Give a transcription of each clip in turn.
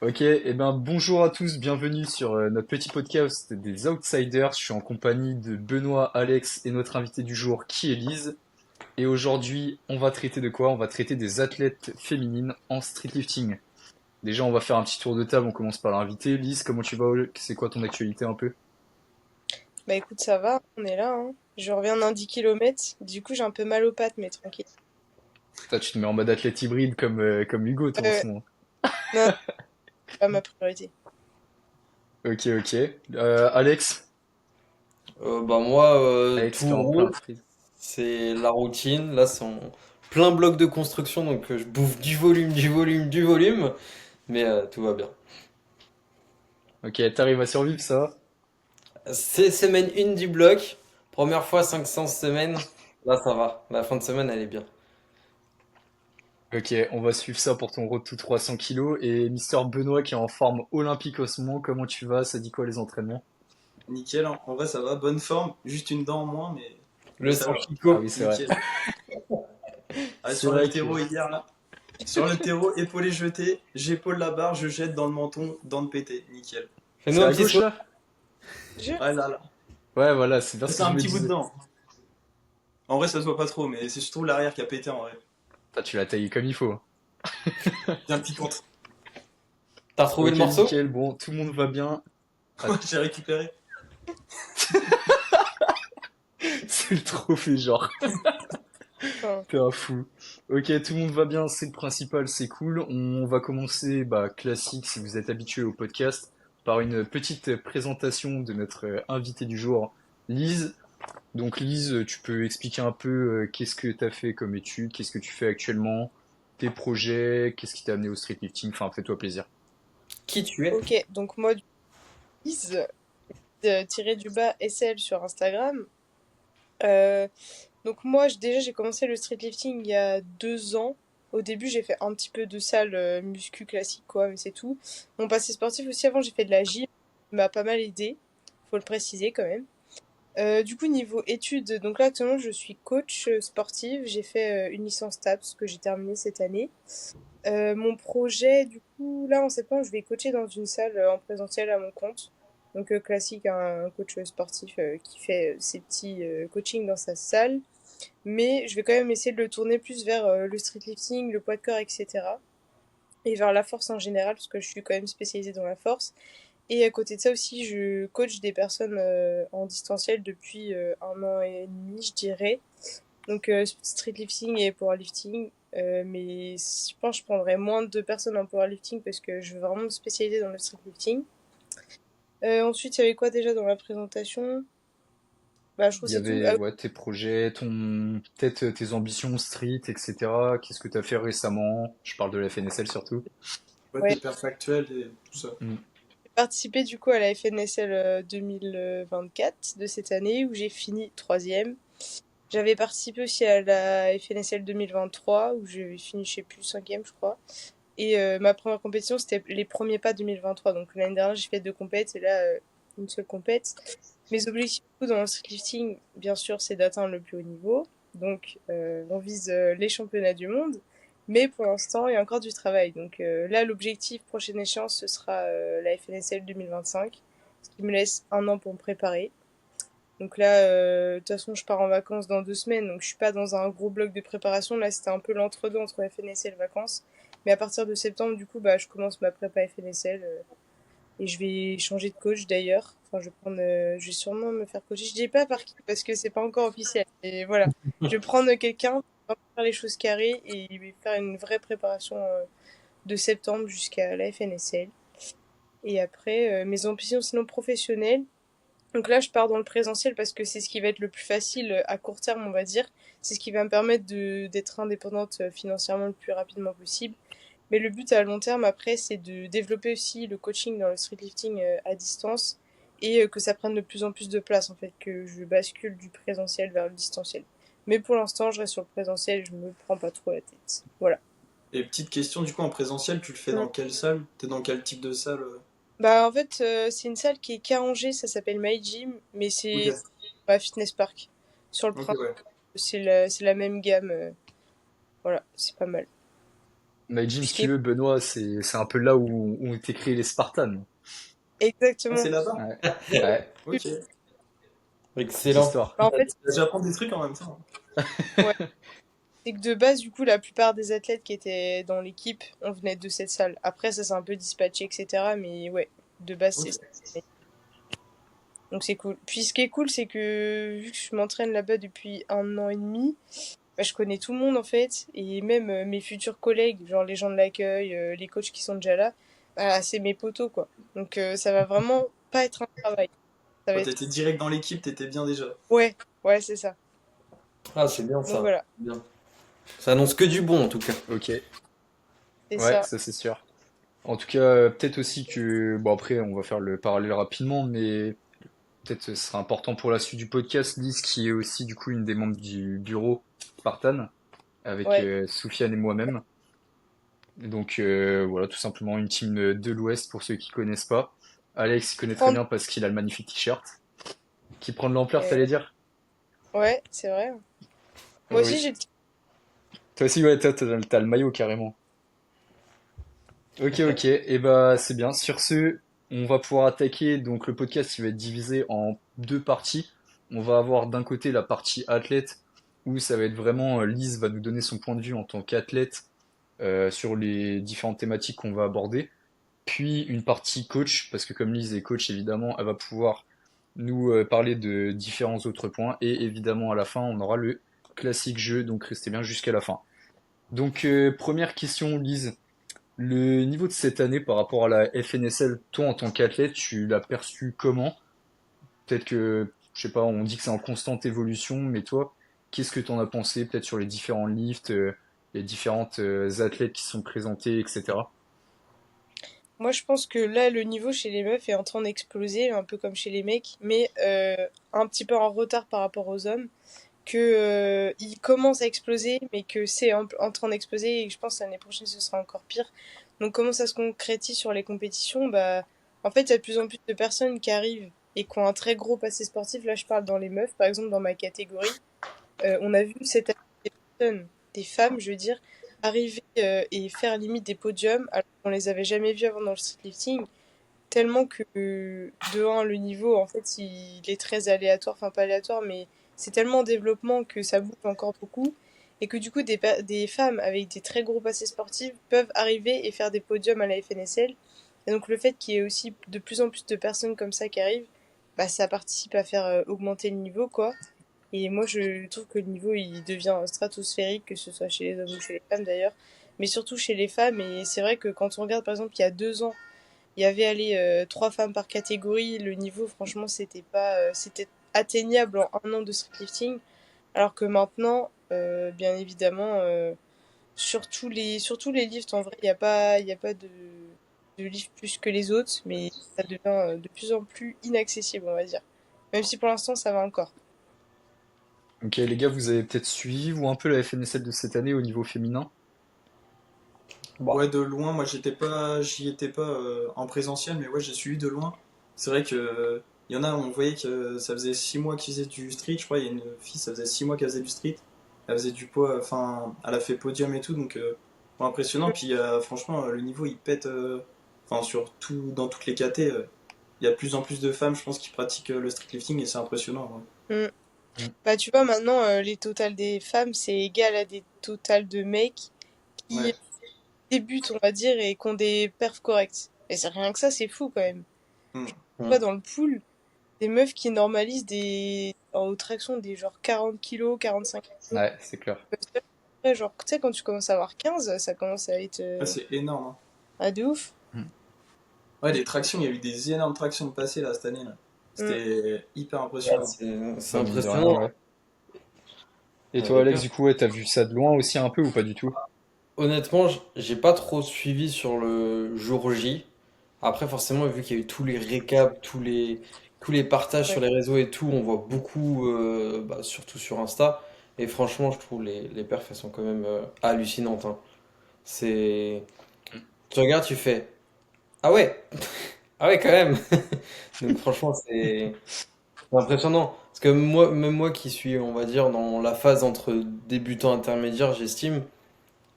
Ok, et ben bonjour à tous, bienvenue sur notre petit podcast des Outsiders. Je suis en compagnie de Benoît, Alex et notre invité du jour qui est Lise. Et aujourd'hui, on va traiter de quoi? On va traiter des athlètes féminines en streetlifting. Déjà, on va faire un petit tour de table, on commence par l'invité. Lise, comment tu vas? C'est quoi ton actualité un peu? Bah écoute, ça va, on est là, hein. Je reviens d'un 10 km, du coup j'ai un peu mal aux pattes, mais tranquille. Toi, tu te mets en mode athlète hybride comme Hugo, toi, en Euh, ce moment. non, c'est pas ma priorité. Ok, ok. Alex? Bah moi, Alex fait tout en plein roule, freeze. c'est la routine. Là, c'est en plein bloc de construction, donc je bouffe du volume, du volume, du volume, mais tout va bien. Ok, t'arrives à survivre, ça va? C'est semaine 1 du bloc, première fois 500 semaines, là ça va. La fin de semaine, elle est bien. Ok, on va suivre ça pour ton road to 300 kilos. Et Mister Benoît qui est en forme olympique en ce moment, comment tu vas? Ça dit quoi les entraînements? Nickel, hein. En vrai ça va, bonne forme, juste une dent en moins, mais Le ça sang va. Ah Chico. oui, c'est vrai. Nickel. Ah, C'est sur le vrai que... terreau hier là, sur le terreau, épaulé jeté, j'épaule la barre, je jette dans le menton, dent de pété, nickel. Fais-nous C'est un à petit gauche saut. là? Je... Ouais là là, Ouais, voilà, c'est bien ce c'est que je un me petit bout de disais. dent. En vrai ça se voit pas trop, mais c'est surtout l'arrière qui a pété en vrai. Ah, tu l'as taillé comme il faut, hein. Bien piquante. T'as retrouvé le Ok, morceau? nickel, bon, tout le monde va bien. Ah, J'ai récupéré. c'est le trophée, genre. enfin, T'es un fou. Ok, tout le monde va bien, c'est le principal, c'est cool. On va commencer, bah, classique, si vous êtes habitué au podcast, par une petite présentation de notre invité du jour, Lise. Donc Lise, tu peux expliquer un peu qu'est-ce que tu as fait comme études, qu'est-ce que tu fais actuellement, tes projets, qu'est-ce qui t'a amené au streetlifting, enfin fais-toi plaisir. Qui tu es? ok, donc moi, du Lise, tiré du bas SL sur Instagram. Euh, donc moi, déjà j'ai commencé le streetlifting il y a 2 ans. Au début j'ai fait un petit peu de salle muscu classique quoi, mais c'est tout. Mon passé sportif aussi, avant j'ai fait de la gym, ça m'a pas mal aidé, faut le préciser quand même. Du coup, niveau études, donc là actuellement je suis coach sportive. J'ai fait une licence TAPS que j'ai terminée cette année. Mon projet, du coup, là en septembre, je vais coacher dans une salle en présentiel à mon compte. Donc classique, un coach sportif qui fait ses petits coachings dans sa salle. Mais je vais quand même essayer de le tourner plus vers le streetlifting, le poids de corps, etc. Et vers la force en général, parce que je suis quand même spécialisée dans la force. Et à côté de ça aussi, je coach des personnes en distanciel depuis 1 an et demi, je dirais. Donc streetlifting et powerlifting. Mais je pense que je prendrais moins de personnes en powerlifting parce que je veux vraiment me spécialiser dans le streetlifting. Ensuite, il y avait quoi déjà dans la présentation? Bah, je trouve Il que y c'est tout. avait ouais, tes projets, peut-être tes ambitions street, etc. Qu'est-ce que tu as fait récemment? Je parle de la FNSL surtout. Ouais, Ouais, tes perfs actuels et tout ça. Hmm. j'ai participé du coup à la FNSL 2024 de cette année où j'ai fini troisième. J'avais participé aussi à la FNSL 2023 où j'ai fini, je sais plus, cinquième, je crois. Et ma première compétition, c'était les premiers pas 2023. Donc l'année dernière, j'ai fait 2 compètes et là, une seule compète. Mes objectifs du coup, dans le streetlifting, bien sûr, c'est d'atteindre le plus haut niveau. Donc on vise les championnats du monde. Mais pour l'instant, il y a encore du travail. Donc là, l'objectif, prochaine échéance, ce sera la FNSL 2025. Ce qui me laisse 1 an pour me préparer. Donc là, de toute façon, je pars en vacances dans 2 semaines, donc je suis pas dans un gros bloc de préparation. Là, c'était un peu l'entre-deux entre FNSL et vacances. Mais à partir de septembre, du coup, bah, je commence ma prépa FNSL et je vais changer de coach d'ailleurs. Enfin, je vais sûrement me faire coacher. Je dis pas par qui parce que c'est pas encore officiel. Et voilà, je vais prendre quelqu'un pour faire les choses carrées et il va faire une vraie préparation de septembre jusqu'à la FNSL. Et après, mes ambitions sinon professionnelles. Donc là, je pars dans le présentiel parce que c'est ce qui va être le plus facile à court terme, on va dire. C'est ce qui va me permettre d'être indépendante financièrement le plus rapidement possible. Mais le but à long terme, après, c'est de développer aussi le coaching dans le streetlifting à distance et que ça prenne de plus en plus de place, en fait, que je bascule du présentiel vers le distanciel. Mais pour l'instant, je reste sur le présentiel et je me prends pas trop la tête. Voilà. Et petite question, du coup en présentiel, tu le fais dans quelle salle? T'es dans quel type de salle? Bah, en fait, c'est une salle qui est qu'à Angers, ça s'appelle My Gym, mais Ok, c'est un fitness park. Sur le ok, principe, ouais. c'est la même gamme. Voilà, c'est pas mal. Jim, si tu Puisqu'il veux, Benoît, c'est un peu là où ont été créés les Spartans. Ah, c'est exactement. là-bas? Ouais, ouais, Ok. petite Excellent. histoire. Bah, en fait, J'apprends des trucs en même temps. ouais. C'est que de base, du coup, la plupart des athlètes qui étaient dans l'équipe, on venait de cette salle. Après, ça s'est un peu dispatché, etc. Mais ouais, de base, c'est Ok. ça. Donc c'est cool. Puis ce qui est cool, c'est que vu que je m'entraîne là-bas depuis 1 an et demi, bah, je connais tout le monde en fait. Et même mes futurs collègues, genre les gens de l'accueil, les coachs qui sont déjà là, bah, c'est mes potos quoi. Donc ça va vraiment pas être un travail. Ça va Ouais, être... t'étais direct dans l'équipe, t'étais bien déjà. Ouais, ouais, c'est ça. Ah, c'est bien Donc ça. voilà, Bien. Ça annonce que du bon en tout cas. Ok, c'est ouais, ça. ça c'est sûr. En tout cas, peut-être aussi que, bon après, on va faire le parallèle rapidement, mais peut-être ce sera important pour la suite du podcast, Lise, qui est aussi du coup une des membres du bureau Spartan, avec Ouais. Soufiane et moi-même. Donc voilà, tout simplement une team de l'Ouest pour ceux qui connaissent pas. Alex il connaît très Prendre... bien parce qu'il a le magnifique t-shirt. Qui prend de l'ampleur, euh, t'allais dire? Ouais, c'est vrai. Moi aussi, Oui. j'ai... Toi aussi, ouais, t'as le maillot carrément. Ok, ok, et bah c'est bien. Sur ce, on va pouvoir attaquer. Donc le podcast, il va être divisé en deux parties. On va avoir d'un côté la partie athlète, où ça va être vraiment Lise va nous donner son point de vue en tant qu'athlète sur les différentes thématiques qu'on va aborder. Puis une partie coach, parce que comme Lise est coach, évidemment, elle va pouvoir nous parler de différents autres points. Et évidemment, à la fin, on aura le classique jeu, donc restez bien jusqu'à la fin. Donc première question, Lise. Le niveau de cette année par rapport à la FNSL, toi en tant qu'athlète, tu l'as perçu comment? Peut-être que, je sais pas, on dit que c'est en constante évolution, mais toi, qu'est-ce que t'en as pensé peut-être sur les différents lifts, les différentes athlètes qui sont présentés, etc. Moi, je pense que là, le niveau chez les meufs est en train d'exploser, un peu comme chez les mecs, mais un petit peu en retard par rapport aux hommes. Que il commence à exploser, mais que c'est en train d'exploser et que je pense que l'année prochaine ce sera encore pire. Donc comment ça se concrétise sur les compétitions? Bah, en fait, il y a de plus en plus de personnes qui arrivent et qui ont un très gros passé sportif. Là, je parle dans les meufs, par exemple dans ma catégorie. On a vu cette année des personnes, des femmes, je veux dire, arriver et faire limite des podiums alors qu'on les avait jamais vues avant dans le streetlifting. Tellement que, de un, le niveau, en fait, il est très aléatoire, enfin pas aléatoire, mais c'est tellement en développement que ça bouge encore beaucoup, et que du coup, des femmes avec des très gros passés sportifs peuvent arriver et faire des podiums à la FNSL. Et donc le fait qu'il y ait aussi de plus en plus de personnes comme ça qui arrivent, bah ça participe à faire augmenter le niveau, quoi. Et moi, je trouve que le niveau, il devient stratosphérique, que ce soit chez les hommes ou chez les femmes d'ailleurs, mais surtout chez les femmes. Et c'est vrai que quand on regarde, par exemple, il y a 2 ans, il y avait allé 3 femmes par catégorie. Le niveau, franchement, c'était atteignable en 1 an de streetlifting. Alors que maintenant, bien évidemment, sur tous les lifts, en vrai, il y a pas de lift plus que les autres, mais ça devient de plus en plus inaccessible, on va dire. Même si pour l'instant, ça va encore. Ok, les gars, vous avez peut-être suivi, vous, un peu la FNSL de cette année au niveau féminin? Bah, Ouais, de loin, moi j'y étais pas en présentiel, mais ouais, j'ai suivi de loin. C'est vrai que il y en a, on voyait que ça faisait 6 mois qu'ils faisaient du street. Je crois, il y a une fille, ça faisait 6 mois qu'elle faisait du street. Elle faisait du poids, enfin, elle a fait podium et tout, donc bon, impressionnant. Puis franchement, le niveau il pète, enfin, dans toutes les catés. Il y a de plus en plus de femmes, je pense, qui pratiquent le streetlifting et c'est impressionnant, ouais. Mm. Mm. Bah, tu vois, maintenant, les totals des femmes, c'est égal à des totals de mecs qui Ouais. débutent, on va dire, et qui ont des perfs corrects. Et c'est rien que ça, c'est fou quand même. Hmm. Pas hmm. dans le pool, des meufs qui normalisent en traction des genre 40 kilos, 45 kilos. Ouais, c'est clair. Après, genre, tu sais, quand tu commences à avoir 15, ça commence à être Ouais, c'est énorme, hein. de ouf. Mm. Ouais, les tractions, il y a eu des énormes tractions de passé là cette année là. Mm. C'était hyper Ouais, impressionnant. c'est Bah, mine de rien, impressionnant. ouais. Et toi, Avec Alex, eux. du coup, ouais, t'as vu ça de loin aussi un peu ou pas du tout? Honnêtement, j'ai pas trop suivi sur le jour J. Après, forcément, vu qu'il y a eu tous les récaps, tous les partages sur Ouais. les réseaux et tout, on voit beaucoup, bah, surtout sur Insta. Et franchement, je trouve les perfs, elles sont quand même hallucinantes, hein. C'est... Tu regardes, tu fais... Ah ouais! Ah ouais, quand même! Donc franchement, c'est impressionnant. Parce que moi, même moi qui suis, on va dire, dans la phase entre débutant et intermédiaire, j'estime,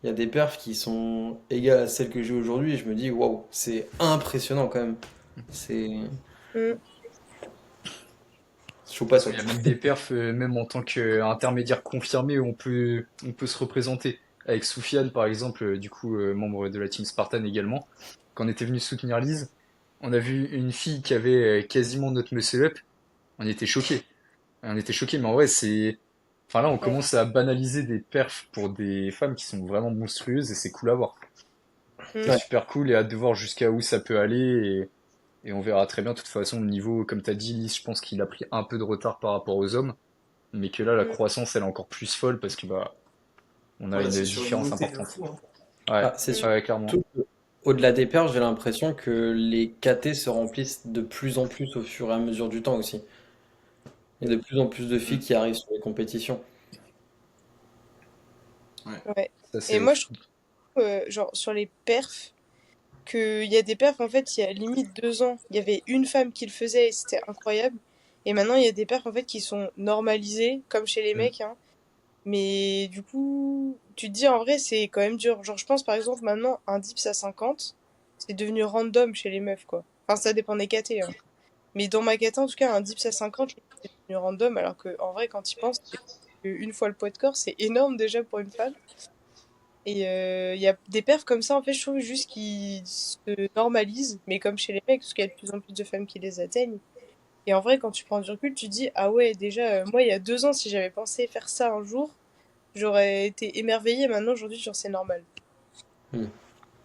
il y a des perfs qui sont égales à celles que j'ai aujourd'hui et je me dis, waouh, c'est impressionnant quand même. C'est. Mm. Je trouve pas Il ça. y a même des perfs, même en tant qu'intermédiaire confirmé, où on peut se représenter. Avec Soufiane, par exemple, du coup, membre de la team Spartan également. Quand on était venu soutenir Lise, on a vu une fille qui avait quasiment notre muscle up. On était choqués. On était choqués, mais en vrai, c'est. Enfin là, on Ouais. commence à banaliser des perfs pour des femmes qui sont vraiment monstrueuses et c'est cool à voir. C'est Mm. Ouais. super cool et hâte de voir jusqu'à où ça peut aller et on verra très bien. De toute façon, le niveau, comme t'as dit, Lise, je pense qu'il a pris un peu de retard par rapport aux hommes, mais que là, la Mm. croissance, elle est encore plus folle parce que bah, on a Voilà, c'est une sur une différence montée de importante. fou, hein. Ouais, Ah, c'est Mm. ouais, clairement. surtout au-delà des perfs, j'ai l'impression que les KT se remplissent de plus en plus au fur et à mesure du temps aussi. Il y a de plus en plus de filles Mm. qui arrivent sur les compétitions. Ouais. Ouais. Ça, c'est Et moi, je ouf. trouve, genre, sur les perfs, qu'il y a des perfs, en fait, il y a limite 2 ans, il y avait une femme qui le faisait et c'était incroyable. Et maintenant, il y a des perfs, en fait, qui sont normalisés, comme chez les Mm. mecs, hein. Mais du coup, tu te dis, en vrai, c'est quand même dur. Genre, je pense, par exemple, maintenant, un dips à 50, c'est devenu random chez les meufs, quoi. Enfin, ça dépend des KT, hein. Mais dans ma KT, en tout cas, un dips à 50, c'est devenu random, alors que, en vrai, quand tu y penses, une fois le poids de corps, c'est énorme déjà pour une femme. Et il y a des perfs comme ça, en fait, je trouve juste qu'ils se normalisent, mais comme chez les mecs, parce qu'il y a de plus en plus de femmes qui les atteignent. Et en vrai, quand tu prends du recul, tu te dis, ah ouais, déjà, moi, il y a 2 ans, si j'avais pensé faire ça un jour, j'aurais été émerveillée. Maintenant, aujourd'hui, genre, c'est normal. Hmm.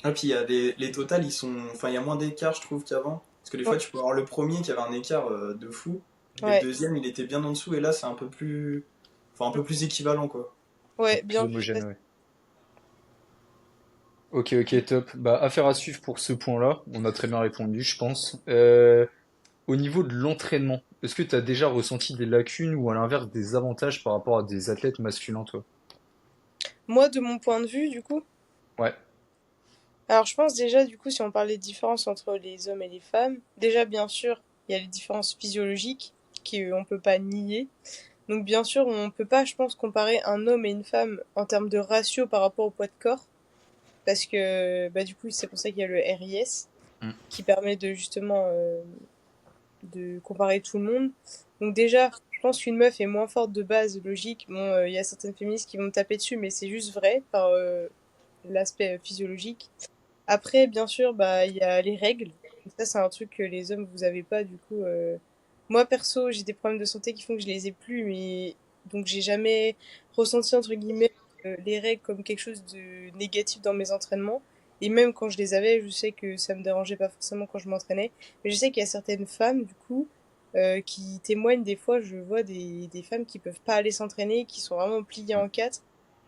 Ah, puis il y a les totals, ils sont. Enfin, il y a moins d'écart, je trouve, qu'avant. Parce que des Ouais, fois, tu peux avoir le premier qui avait un écart de fou, et le ouais, deuxième, il était bien en dessous, et là, c'est un peu plus. Enfin, un peu plus équivalent, quoi. ouais, Plus bien vu. homogène, ouais. Ok, ok, top. Bah, affaire à suivre pour ce point-là. On a très bien répondu, je pense. Au niveau de l'entraînement, est-ce que tu as déjà ressenti des lacunes ou à l'inverse des avantages par rapport à des athlètes masculins, toi? Moi, de mon point de vue, du coup, Ouais. alors je pense déjà, du coup, si on parle des différences entre les hommes et les femmes, déjà, bien sûr, il y a les différences physiologiques qu'on peut pas nier. Donc, bien sûr, on peut pas, je pense, comparer un homme et une femme en termes de ratio par rapport au poids de corps. Parce que, bah, du coup, c'est pour ça qu'il y a le RIS, Mm. qui permet de justement de comparer tout le monde. Donc déjà, je pense qu'une meuf est moins forte de base, logique. Bon, il y a certaines féministes qui vont me taper dessus, mais c'est juste vrai par l'aspect physiologique. Après, bien sûr, bah il y a les règles. Donc ça, c'est un truc que les hommes vous avez pas. Du coup, moi perso, j'ai des problèmes de santé qui font que je les ai plus, mais donc j'ai jamais ressenti entre guillemets les règles comme quelque chose de négatif dans mes entraînements. Et même quand je les avais, je sais que ça me dérangeait pas forcément quand je m'entraînais. Mais je sais qu'il y a certaines femmes, du coup, qui témoignent des fois, je vois des femmes qui peuvent pas aller s'entraîner, qui sont vraiment pliées en quatre.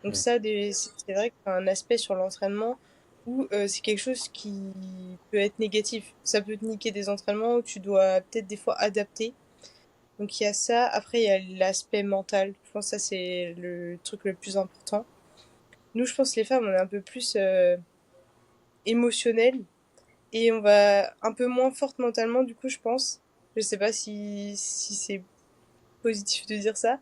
Donc ça, c'est vrai qu'il y a un aspect sur l'entraînement où c'est quelque chose qui peut être négatif. Ça peut te niquer des entraînements où tu dois peut-être des fois adapter. Donc il y a ça. Après, il y a l'aspect mental. Je pense que ça, c'est le truc le plus important. Nous, je pense que les femmes, on est un peu plus émotionnelles et on va un peu moins forte mentalement, du coup, je pense. Je sais pas si c'est positif de dire ça.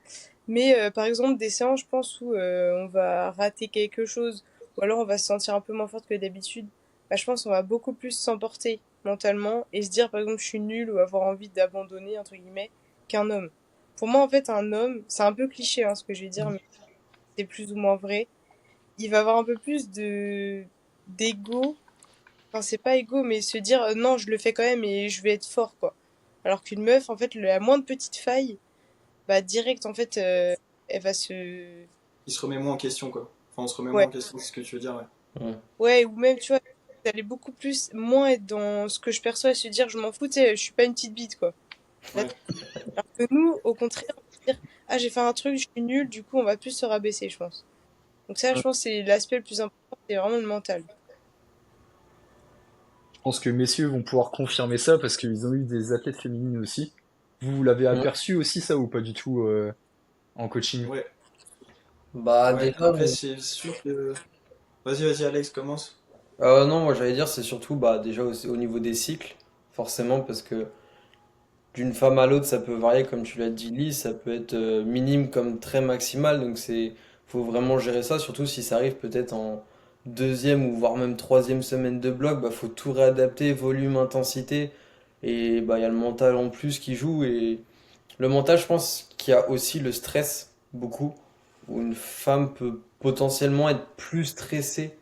Mais par exemple, des séances, je pense, où on va rater quelque chose, ou alors on va se sentir un peu moins forte que d'habitude, bah, je pense qu'on va beaucoup plus s'emporter mentalement et se dire, par exemple, je suis nulle ou avoir envie d'abandonner, entre guillemets, qu'un homme. Pour moi, en fait, un homme, c'est un peu cliché hein, ce que je vais dire, mais c'est plus ou moins vrai. Il va avoir un peu plus de d'ego. Enfin, c'est pas égo, mais se dire, non, je le fais quand même et je vais être fort, quoi. Alors qu'une meuf, en fait, la moindre petite faille, bah direct en fait elle va se Il se remet moins en question, quoi. Enfin, on se remet moins ouais en question, c'est ce que tu veux dire, ouais. Ouais. ouais ou même tu vois d'aller beaucoup plus moins être dans ce que je perçois et se dire je m'en fous tu sais je suis pas une petite bite quoi là, Ouais. alors que nous au contraire on va dire ah j'ai fait un truc je suis nulle du coup on va plus se rabaisser je pense donc ça je pense c'est l'aspect le plus important c'est vraiment le mental. Je pense que messieurs vont pouvoir confirmer ça parce qu'ils ont eu des athlètes féminines aussi. Vous l'avez Mm. aperçu aussi ça ou pas du tout en coaching? Ouais. Bah Ouais. déjà, Après, c'est sûr que. Vas-y, vas-y, Alex, commence. non, moi j'allais dire c'est surtout bah déjà au niveau des cycles, forcément parce que d'une femme à l'autre ça peut varier comme tu l'as dit Lise, ça peut être minime comme très maximal, donc c'est faut vraiment gérer ça, surtout si ça arrive peut-être deuxième ou voire même troisième semaine de bloc, bah faut tout réadapter, volume, intensité. Et bah il y a le mental en plus qui joue. Et le mental, je pense qu'il y a aussi le stress, beaucoup, où une femme peut potentiellement être plus stressée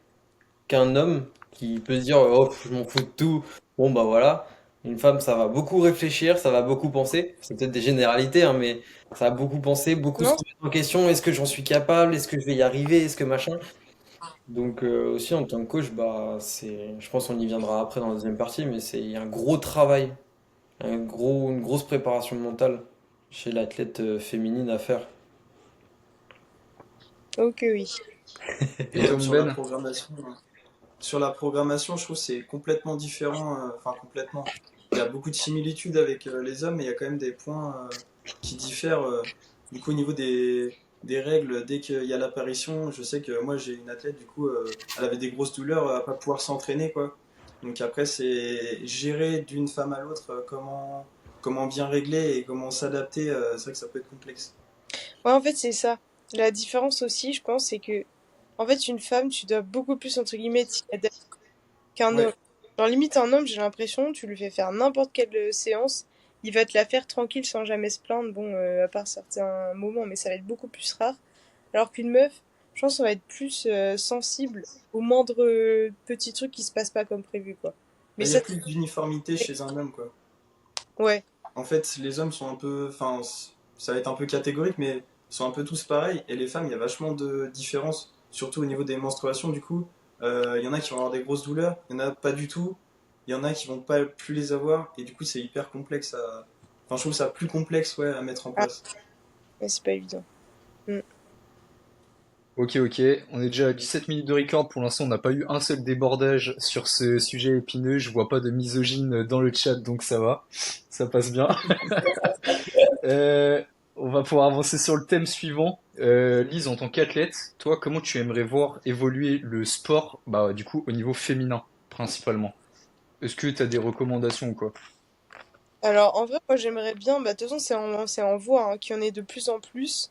qu'un homme qui peut se dire oh je m'en fous de tout. Bon bah voilà. Une femme ça va beaucoup réfléchir, ça va beaucoup penser. C'est peut-être des généralités hein, mais ça va beaucoup penser, beaucoup se Non, remettre en question. Est-ce que j'en suis capable? Est-ce que je vais y arriver? Est-ce que machin? Donc aussi en tant que coach bah c'est, je pense qu'on y viendra après dans la deuxième partie, mais c'est un gros travail, une grosse préparation mentale chez l'athlète féminine à faire. ok, oui. Et Et toi, mon sur la Ben? programmation, je trouve que c'est complètement différent. Enfin, complètement. Il y a beaucoup de similitudes avec les hommes, mais il y a quand même des points qui diffèrent. Du coup, au niveau des règles, dès qu'il y a l'apparition, je sais que moi j'ai une athlète, du coup, elle avait des grosses douleurs à pas pouvoir s'entraîner, quoi. Donc après, c'est gérer d'une femme à l'autre comment bien régler et comment s'adapter. C'est vrai que ça peut être complexe. Ouais, en fait, c'est ça. La différence aussi, je pense, c'est que, en fait, une femme, tu dois beaucoup plus, entre guillemets, t'y adapter qu'un Ouais, homme. Genre, limite, un homme, j'ai l'impression, tu lui fais faire n'importe quelle séance, il va te la faire tranquille sans jamais se plaindre, bon, à part certains moments, mais ça va être beaucoup plus rare. Alors qu'une meuf, je pense qu'on va être plus sensible au moindre petit truc qui se passe pas comme prévu, quoi. Mais bah, il y a ça, plus d'uniformité chez un homme, quoi. ouais. En fait, les hommes sont un peu, enfin, ça va être un peu catégorique, mais ils sont un peu tous pareils. Et les femmes, il y a vachement de différences, surtout au niveau des menstruations. Du coup, il y en a qui vont avoir des grosses douleurs, il y en a pas du tout. Il y en a qui vont pas plus les avoir, et du coup, c'est hyper complexe à. Enfin, je trouve ça plus complexe, ouais, à mettre en Ah, place. mais c'est pas évident. Mm. Ok, ok. On est déjà à 17 minutes de record. Pour l'instant, on n'a pas eu un seul débordage sur ce sujet épineux. Je vois pas de misogyne dans le chat, donc ça va. Ça passe bien. Euh, on va pouvoir avancer sur le thème suivant. Lise, en tant qu'athlète, toi, comment tu aimerais voir évoluer le sport, bah, du coup, au niveau féminin, principalement? Est-ce que tu as des recommandations ou quoi? Alors, en vrai, moi, j'aimerais bien, bah, de toute façon, c'est en voie, hein, qu'il y en ait de plus en plus.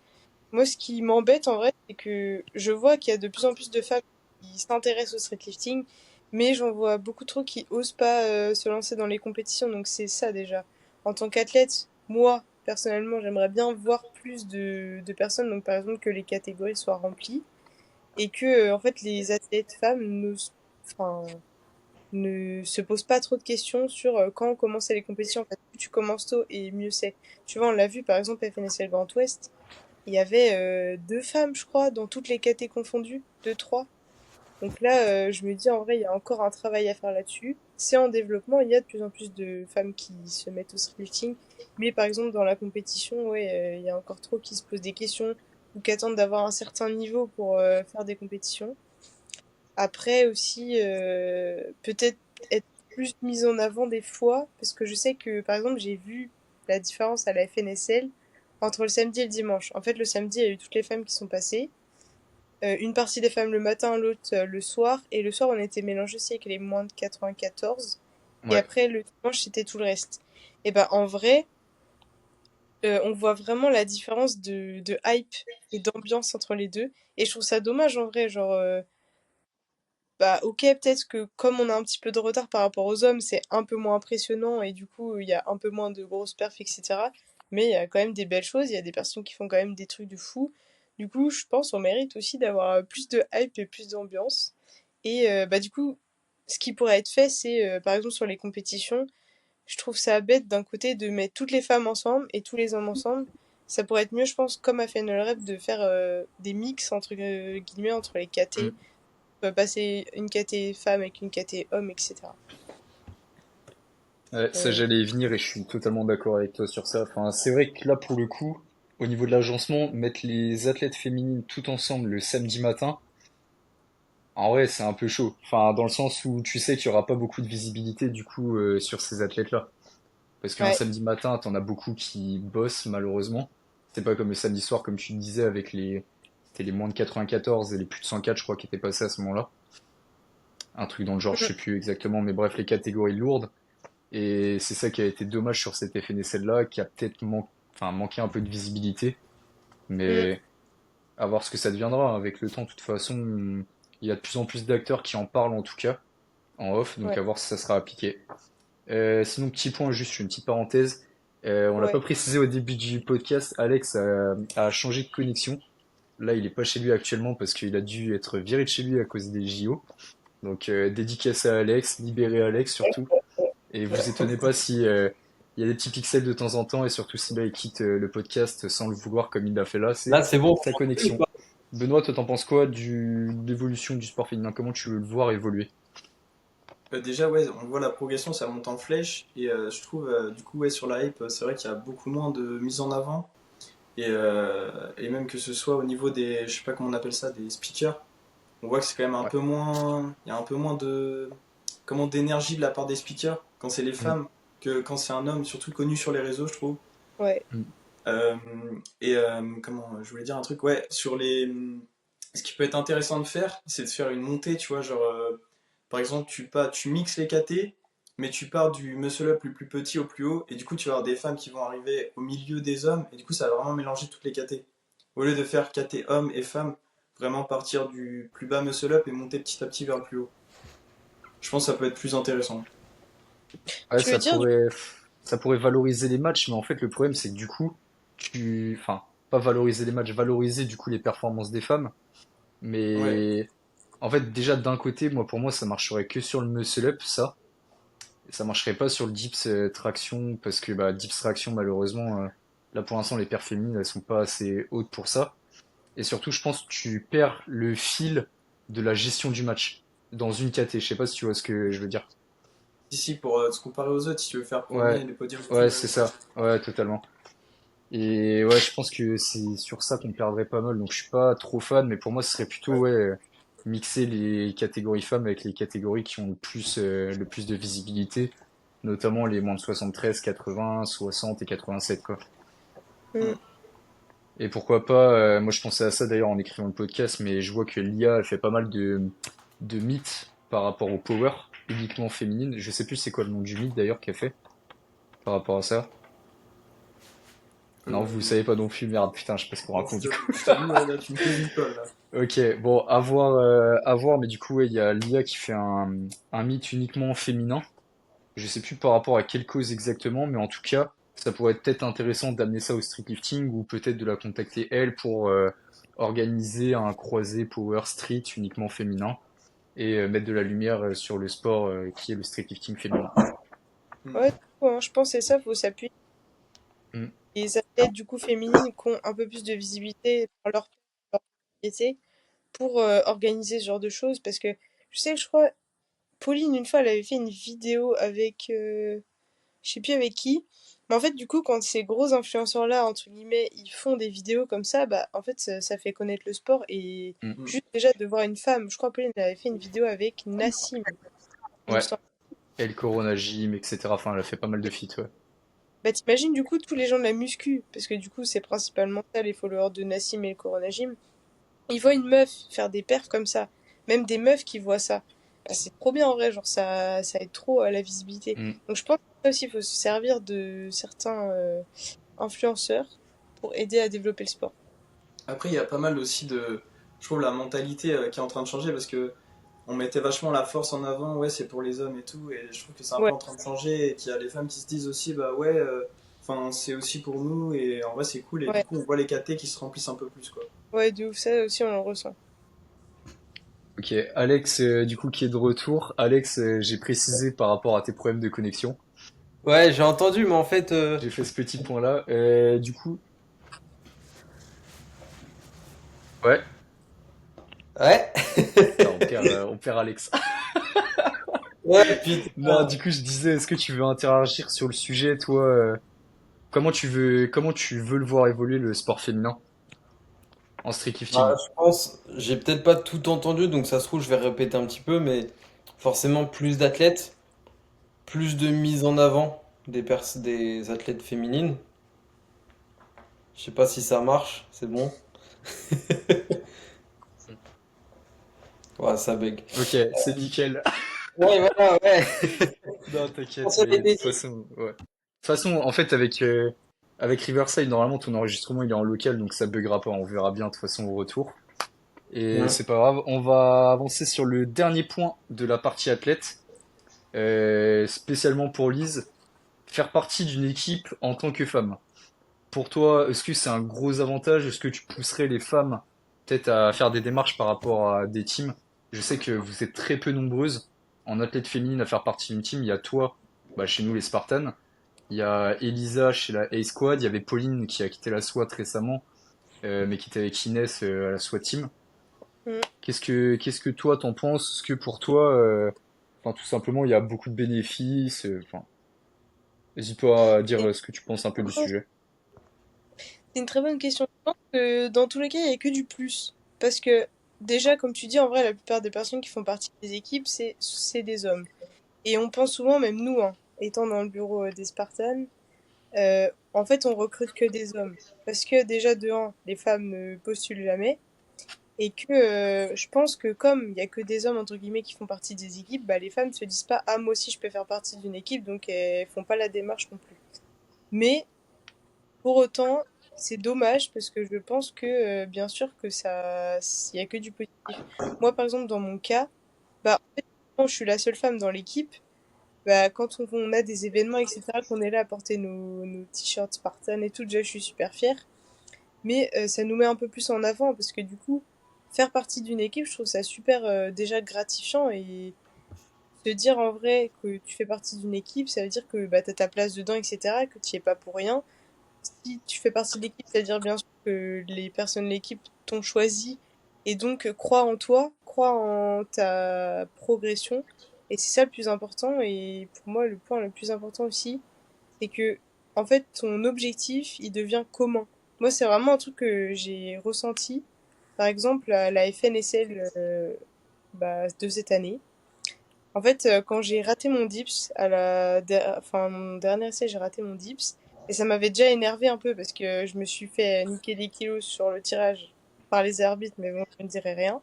Moi, ce qui m'embête, en vrai, c'est que je vois qu'il y a de plus en plus de femmes qui s'intéressent au streetlifting, mais j'en vois beaucoup trop qui osent pas se lancer dans les compétitions, donc c'est ça déjà. En tant qu'athlète, moi, personnellement, j'aimerais bien voir plus de personnes, donc par exemple que les catégories soient remplies, et que, en fait, les athlètes femmes enfin, ne se posent pas trop de questions sur quand commencer les compétitions. En fait, plus tu commences tôt et mieux c'est. Tu vois, on l'a vu par exemple FNSL Grand Ouest, il y avait deux femmes, je crois, dans toutes les catés confondues, deux, trois. Donc là, je me dis en vrai, il y a encore un travail à faire là-dessus. C'est en développement, il y a de plus en plus de femmes qui se mettent au streetlifting, mais par exemple dans la compétition, ouais, il y a encore trop qui se posent des questions ou qui attendent d'avoir un certain niveau pour faire des compétitions. Après aussi, peut-être être plus mise en avant des fois, parce que je sais que, par exemple, j'ai vu la différence à la FNSL entre le samedi et le dimanche. En fait, le samedi, il y a eu toutes les femmes qui sont passées. Une partie des femmes le matin, l'autre le soir. Et le soir, on était mélangés aussi avec les moins de 94. Et Ouais. après, le dimanche, c'était tout le reste. Et ben, en vrai, on voit vraiment la différence de hype et d'ambiance entre les deux. Et je trouve ça dommage, en vrai, genre... bah ok, peut-être que comme on a un petit peu de retard par rapport aux hommes, c'est un peu moins impressionnant et du coup il y a un peu moins de grosses perfs, etc. Mais il y a quand même des belles choses, il y a des personnes qui font quand même des trucs de fou. Du coup, je pense on mérite aussi d'avoir plus de hype et plus d'ambiance. Et bah du coup, ce qui pourrait être fait, c'est par exemple sur les compétitions, je trouve ça bête d'un côté de mettre toutes les femmes ensemble et tous les hommes ensemble. Ça pourrait être mieux, je pense, comme a fait Rep, de faire des mix entre guillemets entre les Mm. KT passer une caté femme avec une caté homme, etc. Ouais, ça Euh, j'allais y venir et je suis totalement d'accord avec toi sur ça. Enfin, c'est vrai que là pour le coup, au niveau de l'agencement, mettre les athlètes féminines tout ensemble le samedi matin, en vrai c'est un peu chaud. Enfin, dans le sens où tu sais qu'il y aura pas beaucoup de visibilité du coup sur ces athlètes-là. Parce qu'un ouais. samedi matin, t'en as beaucoup qui bossent malheureusement. C'est pas comme le samedi soir comme tu disais avec c'était les moins de 94 et les plus de 104 je crois qui étaient passés à ce moment-là. Un truc dans le genre, je sais plus exactement, mais bref, les catégories lourdes. Et c'est ça qui a été dommage sur cet FNSL-là, qui a peut-être enfin, manqué un peu de visibilité. Mm. Mais à voir ce que ça deviendra avec le temps. De toute façon, Il y a de plus en plus d'acteurs qui en parlent en tout cas, en off, donc Ouais, à voir si ça sera appliqué. Sinon, petit point, juste une petite parenthèse. On l'a pas ouais. précisé au début du podcast, Alex a changé de connexion. Là, il est pas chez lui actuellement parce qu'il a dû être viré de chez lui à cause des JO. Donc, dédicace à Alex, libéré Alex surtout. Et vous étonnez pas si il y a des petits pixels de temps en temps et surtout si là il quitte le podcast sans le vouloir comme il l'a fait là, Là, c'est c'est bon. sa connexion. Benoît, toi t'en penses quoi de l'évolution du sport féminin? Comment tu veux le voir évoluer? Déjà, ouais, on voit la progression, ça monte en flèche. Et je trouve, du coup, ouais, sur la hype, c'est vrai qu'il y a beaucoup moins de mise en avant. Et même que ce soit au niveau des, je sais pas comment on appelle ça, des speakers, on voit que c'est quand même un Ouais. peu moins, il y a un peu moins de, comment, d'énergie de la part des speakers quand c'est les Mm, femmes que quand c'est un homme, surtout connu sur les réseaux, je trouve. Ouais. mm. Euh, comment, je voulais dire un truc, ouais, sur les, ce qui peut être intéressant de faire, c'est de faire une montée, tu vois, genre, par exemple, tu mixes les KT, mais tu pars du muscle up le plus petit au plus haut, et du coup, tu vas avoir des femmes qui vont arriver au milieu des hommes, et du coup, ça va vraiment mélanger toutes les KT. Au lieu de faire KT hommes et femmes, vraiment partir du plus bas muscle up et monter petit à petit vers le plus haut. Je pense que ça peut être plus intéressant. Ouais, Tu veux dire, ça pourrait valoriser les matchs, mais en fait le problème c'est que du coup, enfin, pas valoriser les matchs, valoriser du coup les performances des femmes. Ouais. Mais en fait, déjà d'un côté, moi pour moi, ça marcherait que sur le muscle up, ça. Ça marcherait pas sur le dips traction parce que bah dips traction malheureusement là pour l'instant les perfs féminines elles sont pas assez hautes pour ça. Et surtout, je pense que tu perds le fil de la gestion du match dans une KT. Je sais pas si tu vois ce que je veux dire. Ici, pour se comparer aux autres, si tu veux faire Ouais, premier les podiums et tout, ouais, ouais, c'est ouais. ça. Ouais, totalement. Et ouais, je pense que c'est sur ça qu'on perdrait pas mal. Donc je suis pas trop fan, mais pour moi, ce serait plutôt Ouais. ouais, mixer les catégories femmes avec les catégories qui ont le plus de visibilité, notamment les moins de 73, 80, 60 et 87 quoi. hmm, Et pourquoi pas, moi je pensais à ça d'ailleurs en écrivant le podcast, mais je vois que l'IA elle fait pas mal de mythes par rapport au power uniquement féminine. Je sais plus c'est quoi le nom du mythe d'ailleurs qu'elle fait par rapport à ça. Non, vous Euh, savez pas non plus, merde, putain, je sais pas ce qu'on non, raconte du coup. je t'avoue, là, tu me poses une colle, là. Ok, bon, à voir, mais du coup, ouais, il y a l'IA qui fait un mythe uniquement féminin. Je sais plus par rapport à quelle cause exactement, mais en tout cas, ça pourrait être peut-être intéressant d'amener ça au street lifting ou peut-être de la contacter elle pour organiser un croisé power street uniquement féminin et mettre de la lumière sur le sport qui est le street lifting féminin. Hmm. ouais, du coup, hein, je pense que c'est ça, faut s'appuyer. Mm. Les athlètes du coup féminines qui ont un peu plus de visibilité dans leur société pour organiser ce genre de choses parce que je sais que je crois Pauline une fois elle avait fait une vidéo avec je sais plus avec qui, mais en fait du coup quand ces gros influenceurs là entre guillemets ils font des vidéos comme ça, bah en fait ça fait connaître le sport et Mm. Hmm. juste déjà de voir une femme, je crois Pauline elle avait fait une vidéo avec Nassim, il me Ouais, semble. et le Corona Gym, etc. Enfin, elle a fait pas mal de feats, ouais. Bah t'imagines du coup tous les gens de la muscu, parce que du coup c'est principalement ça les followers de Nassim et le Corona Gym. Ils voient une meuf faire des perfs comme ça, même des meufs qui voient ça. Bah, c'est trop bien en vrai, genre ça aide trop à la visibilité. Mm. Donc je pense que ça aussi, il faut se servir de certains influenceurs pour aider à développer le sport. Après, il y a pas mal aussi de, je trouve, la mentalité qui est en train de changer parce que on mettait vachement la force en avant, ouais, c'est pour les hommes et tout, et je trouve que c'est un peu Ouais, en train de changer et qu'il y a les femmes qui se disent aussi, bah ouais, enfin, c'est aussi pour nous, et en vrai, c'est cool, et du ouais, coup, on voit les KT qui se remplissent un peu plus, quoi. ouais, de ouf, ça aussi on le ressent. Ok, Alex, du coup, qui est de retour. Alex, j'ai précisé par rapport à tes problèmes de connexion. Ouais, j'ai entendu, mais en fait, J'ai fait ce petit point-là. Du coup, ouais. ouais, Putain, on perd Alex. ouais, putain. Non, du coup, je disais, est-ce que tu veux interagir sur le sujet, toi? Comment tu veux le voir évoluer le sport féminin en street Bah, lifting? je pense, j'ai peut-être pas tout entendu, donc ça se trouve, je vais répéter un petit peu, mais forcément plus d'athlètes, plus de mise en avant des athlètes féminines. Je sais pas si ça marche, c'est bon. Ouais, ça bug. Ok, c'est nickel. Ouais, voilà, ouais. Non, On t'inquiète, se mais de l'était toute dit. façon, ouais. De toute façon, en fait, avec Riverside, normalement, ton enregistrement, il est en local, donc ça buggera pas. On verra bien, de toute façon, au retour. Et Ouais. c'est pas grave, on va avancer sur le dernier point de la partie athlète, spécialement pour Lise, faire partie d'une équipe en tant que femme. Pour toi, est-ce que c'est un gros avantage? Est-ce que tu pousserais les femmes peut-être à faire des démarches par rapport à des teams? Je sais que vous êtes très peu nombreuses en athlète féminine à faire partie d'une team. Il y a toi, bah, chez nous les Spartans. Il y a Elisa chez la A-Squad. Il y avait Pauline qui a quitté la SWAT récemment, mais qui était avec Inès à la SWAT team. Mm. Qu'est-ce que toi t'en penses? Est-ce que pour toi, enfin tout simplement, il y a beaucoup de bénéfices? Enfin, n'hésite pas à dire Et ce que tu penses un peu du franchement, sujet. c'est une très bonne question. Je pense que dans tous les cas, il n'y a que du plus. Parce que déjà, comme tu dis, en vrai, la plupart des personnes qui font partie des équipes, c'est des hommes. Et on pense souvent, même nous, hein, étant dans le bureau des Spartans, en fait, on recrute que des hommes. Parce que déjà, de un, les femmes ne postulent jamais. Et que je pense que comme il y a que des hommes, entre guillemets, qui font partie des équipes, bah, les femmes se disent pas, ah, moi aussi, je peux faire partie d'une équipe, donc elles font pas la démarche non plus. Mais pour autant, c'est dommage parce que je pense que, bien sûr, que ça, il y a que du positif. Moi, par exemple, dans mon cas, bah, en fait, quand je suis la seule femme dans l'équipe. Bah, quand on a des événements, etc., qu'on est là à porter nos t-shirts Spartan et tout, déjà, je suis super fière. Mais ça nous met un peu plus en avant parce que du coup, faire partie d'une équipe, je trouve ça super déjà gratifiant et se dire en vrai que tu fais partie d'une équipe, ça veut dire que bah, tu as ta place dedans, etc., que tu n'y es pas pour rien. Si tu fais partie de l'équipe, c'est-à-dire bien sûr que les personnes de l'équipe t'ont choisi et donc croient en toi, croient en ta progression. Et c'est ça le plus important. Et pour moi, le point le plus important aussi, c'est que en fait, ton objectif, il devient commun. Moi, c'est vraiment un truc que j'ai ressenti. Par exemple, à la FNSL bah, de cette année. En fait, quand j'ai raté mon dips, enfin, mon dernier essai, j'ai raté mon dips. Et ça m'avait déjà énervé un peu parce que je me suis fait niquer des kilos sur le tirage par les arbitres, mais bon, je ne dirais rien.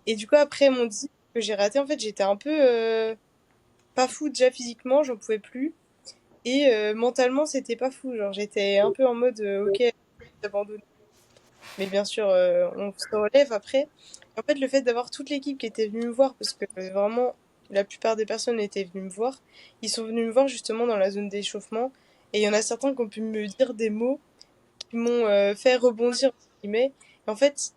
Et du coup, après mon dips que j'ai raté, en fait, j'étais un peu pas fou déjà physiquement, j'en pouvais plus. Et mentalement, c'était pas fou. Genre, j'étais un peu en mode, ok, j'abandonne. Mais bien sûr, on se relève après. En fait, le fait d'avoir toute l'équipe qui était venue me voir, parce que vraiment, la plupart des personnes étaient venues me voir, ils sont venus me voir justement dans la zone d'échauffement. Et il y en a certains qui ont pu me dire des mots qui m'ont fait rebondir, entre guillemets. Et en fait,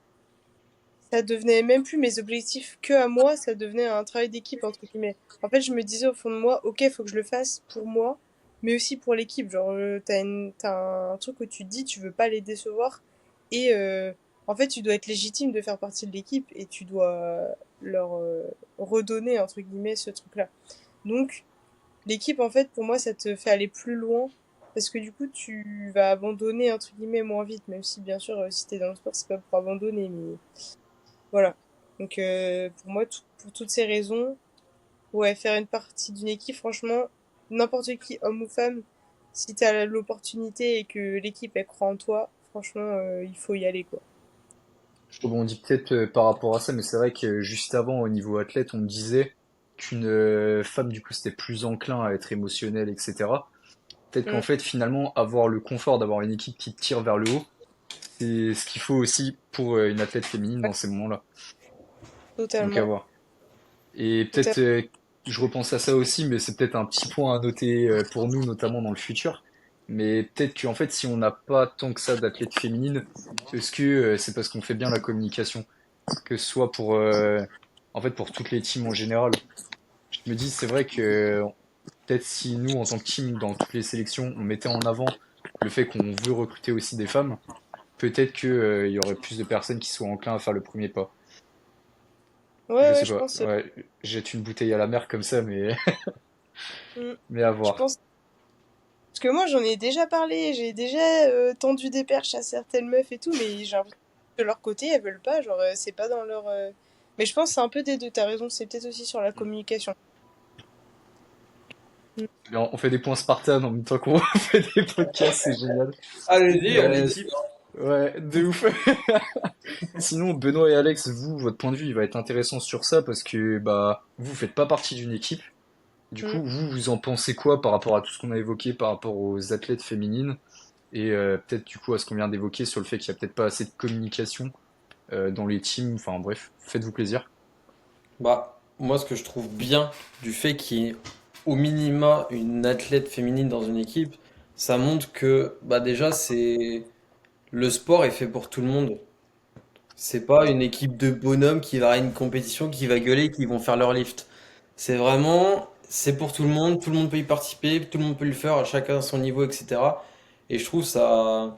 ça devenait même plus mes objectifs que à moi, ça devenait un travail d'équipe, entre guillemets. En fait, je me disais au fond de moi, ok, faut que je le fasse pour moi, mais aussi pour l'équipe. Genre, t'as un truc où tu te dis, tu veux pas les décevoir, et en fait, tu dois être légitime de faire partie de l'équipe, et tu dois leur redonner, entre guillemets, ce truc-là. Donc, l'équipe, en fait, pour moi, ça te fait aller plus loin, parce que du coup, tu vas abandonner, entre guillemets, moins vite, même si, bien sûr, si t'es dans le sport, c'est pas pour abandonner, mais voilà. Donc pour moi, pour toutes ces raisons, ouais, faire une partie d'une équipe, franchement, n'importe qui, homme ou femme, si t'as l'opportunité et que l'équipe elle croit en toi, franchement, il faut y aller quoi. Je rebondis peut-être par rapport à ça, mais c'est vrai que juste avant, au niveau athlète, on me disait qu'une femme, du coup, c'était plus enclin à être émotionnelle, etc. Peut-être qu'en Mm, fait, finalement, avoir le confort d'avoir une équipe qui te tire vers le haut, c'est ce qu'il faut aussi pour une athlète féminine ouais, dans ces moments-là. Donc à totalement, voir. Et peut-être, totalement. je repense à ça aussi, mais c'est peut-être un petit point à noter pour nous, notamment dans le futur. Mais peut-être qu'en fait, si on n'a pas tant que ça d'athlètes féminines, est-ce que c'est parce qu'on fait bien la communication? Que ce soit pour, en fait, pour toutes les teams en général. Je me dis, c'est vrai que peut-être si nous, en tant que team, dans toutes les sélections, on mettait en avant le fait qu'on veut recruter aussi des femmes, peut-être que, il y aurait plus de personnes qui soient enclins à faire le premier pas. Ouais, Je ouais, sais je pas. pense. Ouais, jette une bouteille à la mer comme ça, mais, Mm, mais à je voir. pense. Parce que moi, j'en ai déjà parlé, j'ai déjà tendu des perches à certaines meufs et tout, mais j'ai l'impression que de leur côté, elles veulent pas, genre, c'est pas dans leur. Mais je pense que c'est un peu des deux, t'as raison, c'est peut-être aussi sur la communication. Mm. Bien, on fait des points Spartan en même temps qu'on fait des podcasts, c'est génial. Allez-y, Euh, allez-y. ouais, de ouf. Sinon, Benoît et Alex, vous, votre point de vue, il va être intéressant sur ça parce que bah vous faites pas partie d'une équipe. Du coup, Mm. vous en pensez quoi par rapport à tout ce qu'on a évoqué, par rapport aux athlètes féminines et peut-être du coup à ce qu'on vient d'évoquer sur le fait qu'il y a peut-être pas assez de communication dans les teams. Enfin bref, faites-vous plaisir. Bah, moi, ce que je trouve bien du fait qu'il y ait au minima une athlète féminine dans une équipe, ça montre que, bah, déjà, le sport est fait pour tout le monde. C'est pas une équipe de bonhommes qui va à une compétition, qui va gueuler, qui vont faire leur lift. C'est pour tout le monde peut y participer, tout le monde peut le faire, à chacun à son niveau, etc. Et je trouve ça,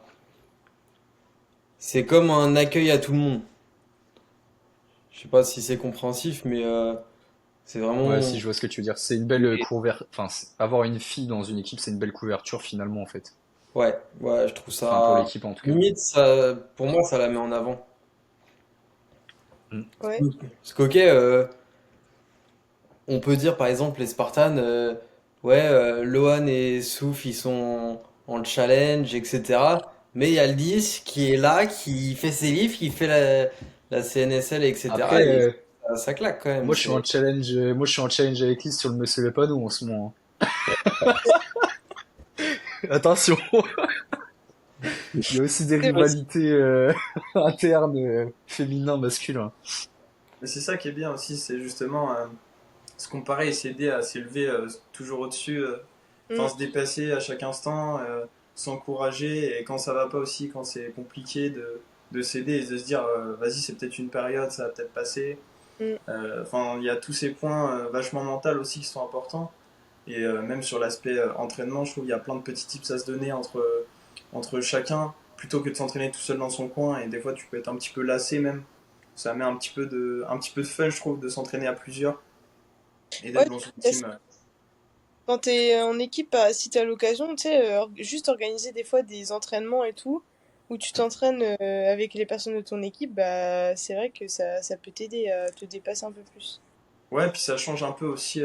c'est comme un accueil à tout le monde. Je sais pas si c'est compréhensif, mais c'est Ouais, vraiment, si je vois ce que tu veux dire, c'est une belle couverture. Enfin, avoir une fille dans une équipe, c'est une belle couverture finalement en fait. ouais, ouais, je trouve Enfin, pour ça, l'équipe en tout cas. limite, ça, pour moi, ça la met en avant. Mm. Ouais. Parce qu'ok, on peut dire par exemple les Spartans, ouais, Lohan et Souf ils sont en challenge, etc. Mais il y a le 10 qui est là, qui fait ses livres, qui fait la CNSL, Après, etc. Et ça claque quand même. moi je suis en challenge, avec Lise sur le Monsieur Le Panneau en ce moment, hein. Attention, il y a aussi des C'est vrai. rivalités internes, féminin, masculin. Mais c'est ça qui est bien aussi, c'est justement se comparer et s'aider à s'élever toujours au-dessus, Mm. enfin se dépasser à chaque instant, s'encourager et quand ça va pas aussi, quand c'est compliqué de s'aider et de se dire vas-y c'est peut-être une période, ça va peut-être passer. Mm. Enfin il y a tous ces points vachement mentaux aussi qui sont importants et même sur l'aspect entraînement, je trouve qu'il y a plein de petits tips à se donner entre chacun plutôt que de s'entraîner tout seul dans son coin et des fois tu peux être un petit peu lassé même. Ça met un petit peu de fun je trouve de s'entraîner à plusieurs et Ouais, d'être dans une parce team. que quand t'es en équipe, bah, si t'as l'occasion, tu sais, juste organiser des fois des entraînements et tout, où tu t'entraînes avec les personnes de ton équipe, bah, c'est vrai que ça peut t'aider à te dépasser un peu plus. Ouais, puis ça change un peu aussi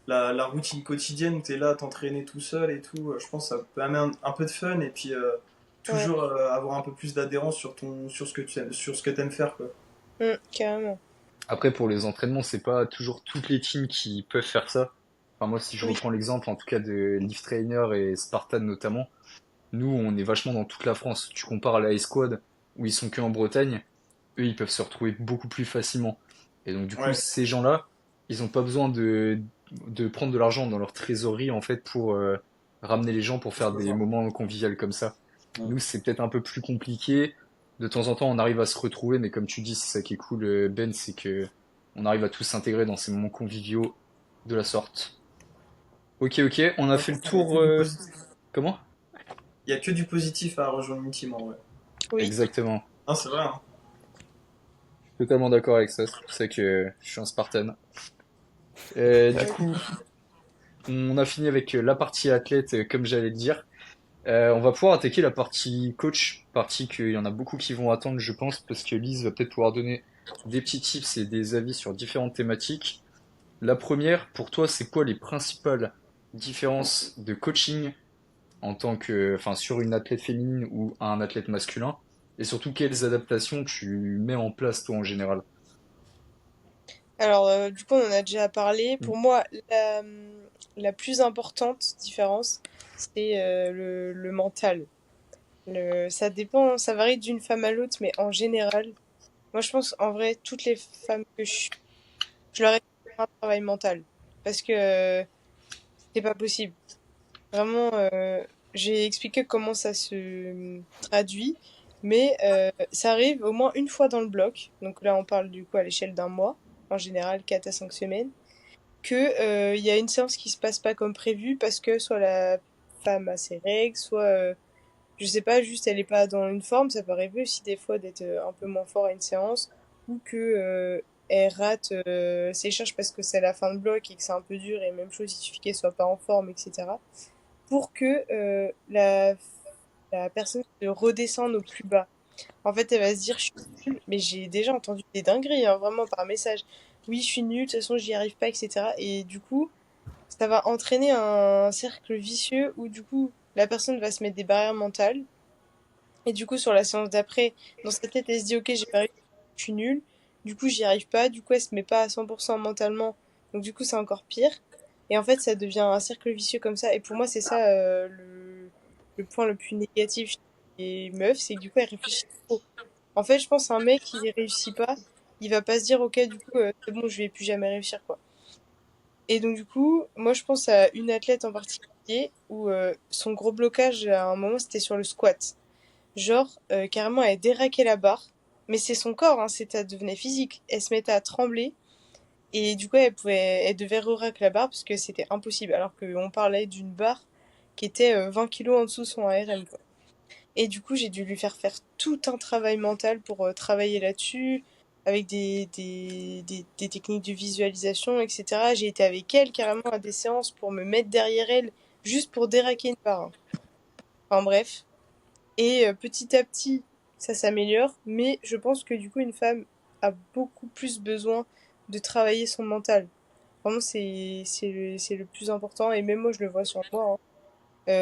la routine quotidienne où t'es là à t'entraîner tout seul et tout. Je pense que ça peut amener un peu de fun et puis Ouais, toujours avoir un peu plus d'adhérence sur ce que sur ce que t'aimes faire, quoi. carrément. Après, pour les entraînements, c'est pas toujours toutes les teams qui peuvent faire ça. Enfin, moi, si je Oui. reprends l'exemple, en tout cas, de Leaf Trainer et Spartan notamment, nous, on est vachement dans toute la France. Tu compares à la Squad, où ils sont que en Bretagne, eux, ils peuvent se retrouver beaucoup plus facilement. Et donc, du coup, Ouais, ces gens-là, ils ont pas besoin de prendre de l'argent dans leur trésorerie, en fait, pour ramener les gens pour c'est faire pas des ça. moments conviviaux comme ça. Mm. Nous, c'est peut-être un peu plus compliqué. De temps en temps, on arrive à se retrouver, mais comme tu dis, c'est ça qui est cool, Ben, c'est que on arrive à tous s'intégrer dans ces moments conviviaux de la sorte. Ok, ok, on a Ouais, fait le il y a que tour. du positif. Comment? Il y a que du positif à rejoindre une team en vrai. Oui. Exactement. Non, c'est vrai, hein. Totalement d'accord avec ça. C'est pour ça que je suis un Spartan. Du Ouais. coup, on a fini avec la partie athlète, comme j'allais le dire. On va pouvoir attaquer la partie coach, partie qu'il y en a beaucoup qui vont attendre, je pense, parce que Lise va peut-être pouvoir donner des petits tips et des avis sur différentes thématiques. La première, pour toi, c'est quoi les principales différences de coaching en tant que, enfin, sur une athlète féminine ou un athlète masculin? Et surtout, quelles adaptations tu mets en place, toi, en général? Alors, du coup, on en a déjà parlé. Mm. Pour moi, la plus importante différence, c'est le mental. Ça dépend, ça varie d'une femme à l'autre, mais en général, moi je pense en vrai, toutes les femmes que je leur ai fait un travail mental. Parce que c'est pas possible. Vraiment, j'ai expliqué comment ça se traduit, mais ça arrive au moins une fois dans le bloc. Donc là, on parle du coup à l'échelle d'un mois, en général 4 à 5 semaines, que il y a une séance qui se passe pas comme prévu parce que soit la femme a ses règles, soit je sais pas, juste elle est pas dans une forme. Ça peut arriver aussi des fois d'être un peu moins fort à une séance ou que elle rate ses charges parce que c'est la fin de bloc et que c'est un peu dur et même chose, il suffit qu'elle soit pas en forme, etc. Pour que la personne se redescende au plus bas. En fait, elle va se dire, je suis nulle, mais j'ai déjà entendu des dingueries, hein, vraiment par message. Oui, je suis nulle, de toute façon, j'y arrive pas, etc. Et du coup, ça va entraîner un cercle vicieux où du coup, la personne va se mettre des barrières mentales et du coup, sur la séance d'après, dans sa tête, elle se dit, ok, j'ai pas réussi, je suis nulle. Du coup, j'y arrive pas. Du coup, elle se met pas à 100% mentalement. Donc, du coup, c'est encore pire. Et en fait, ça devient un cercle vicieux comme ça. Et pour moi, c'est ça le point le plus négatif chez les meufs, c'est que du coup, elles réfléchissent trop. En fait, je pense un mec qui réussit pas, il va pas se dire, ok, du coup, c'est bon, je vais plus jamais réussir, quoi. Et donc, du coup, moi, je pense à une athlète en particulier où son gros blocage à un moment, c'était sur le squat. Genre, carrément, elle déraquait la barre. Mais c'est son corps, hein, ça devenait physique. Elle se mettait à trembler. Et du coup, elle devait re-rack la barre parce que c'était impossible. Alors qu'on parlait d'une barre qui était 20 kilos en dessous de son ARM, quoi. Et du coup, j'ai dû lui faire tout un travail mental pour travailler là-dessus, avec des techniques de visualisation, etc. J'ai été avec elle carrément à des séances pour me mettre derrière elle, juste pour déraquer une barre, hein. Enfin bref. Et petit à petit, ça s'améliore. Mais je pense que du coup, une femme a beaucoup plus besoin de travailler son mental. Vraiment, c'est le plus important. Et même moi, je le vois sur moi, hein.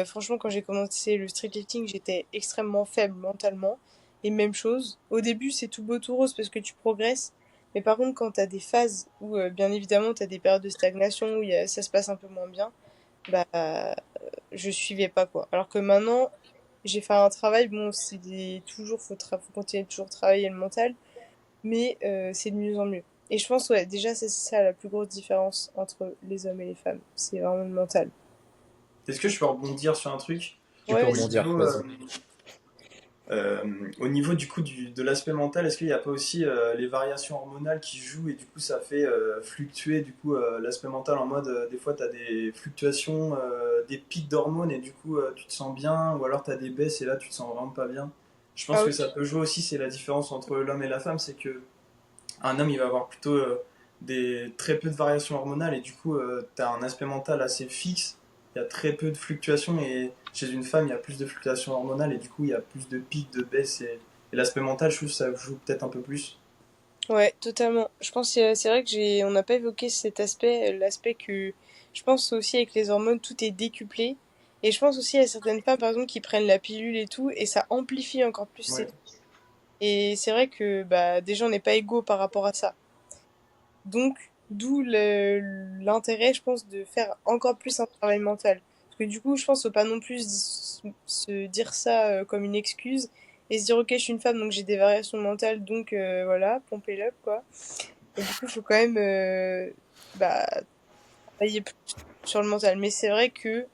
Franchement, quand j'ai commencé le streetlifting, j'étais extrêmement faible mentalement. Et même chose. Au début, c'est tout beau tout rose parce que tu progresses. Mais par contre, quand t'as des phases où, bien évidemment, t'as des périodes de stagnation où ça se passe un peu moins bien, bah, je suivais pas, quoi. Alors que maintenant, j'ai fait un travail, bon, faut continuer de toujours travailler le mental, mais c'est de mieux en mieux. Et je pense, ouais, déjà, c'est ça la plus grosse différence entre les hommes et les femmes. C'est vraiment le mental. Est-ce que je peux rebondir sur un truc? Tu Ouais, peux Au vas-y. rebondir, niveau, vas-y. au niveau du coup de l'aspect mental, est-ce qu'il n'y a pas aussi les variations hormonales qui jouent et du coup ça fait fluctuer du coup l'aspect mental en mode des fois tu as des fluctuations, des pics d'hormones et du coup tu te sens bien ou alors tu as des baisses et là tu te sens vraiment pas bien. Je pense Ah que oui. ça peut jouer aussi, c'est la différence entre l'homme et la femme, c'est que un homme il va avoir plutôt des très peu de variations hormonales et du coup tu as un aspect mental assez fixe, il y a très peu de fluctuations et chez une femme il y a plus de fluctuations hormonales et du coup il y a plus de pics, de baisses et l'aspect mental je trouve que ça joue peut-être un peu plus. Ouais, totalement. Je pense que c'est vrai que on n'a pas évoqué cet aspect, l'aspect que je pense aussi avec les hormones, tout est décuplé. Et je pense aussi à certaines femmes, par exemple, qui prennent la pilule et tout, et ça amplifie encore plus ces Ouais. trucs. Et c'est vrai que bah déjà on n'est pas égaux par rapport à ça. Donc, d'où l'intérêt, je pense, de faire encore plus un travail mental. Parce que du coup, je pense, faut pas non plus se dire ça comme une excuse et se dire, ok, je suis une femme, donc j'ai des variations mentales, donc voilà, pomper l'up, quoi. Et du coup, il faut quand même bah, travailler plus sur le mental. Mais c'est vrai que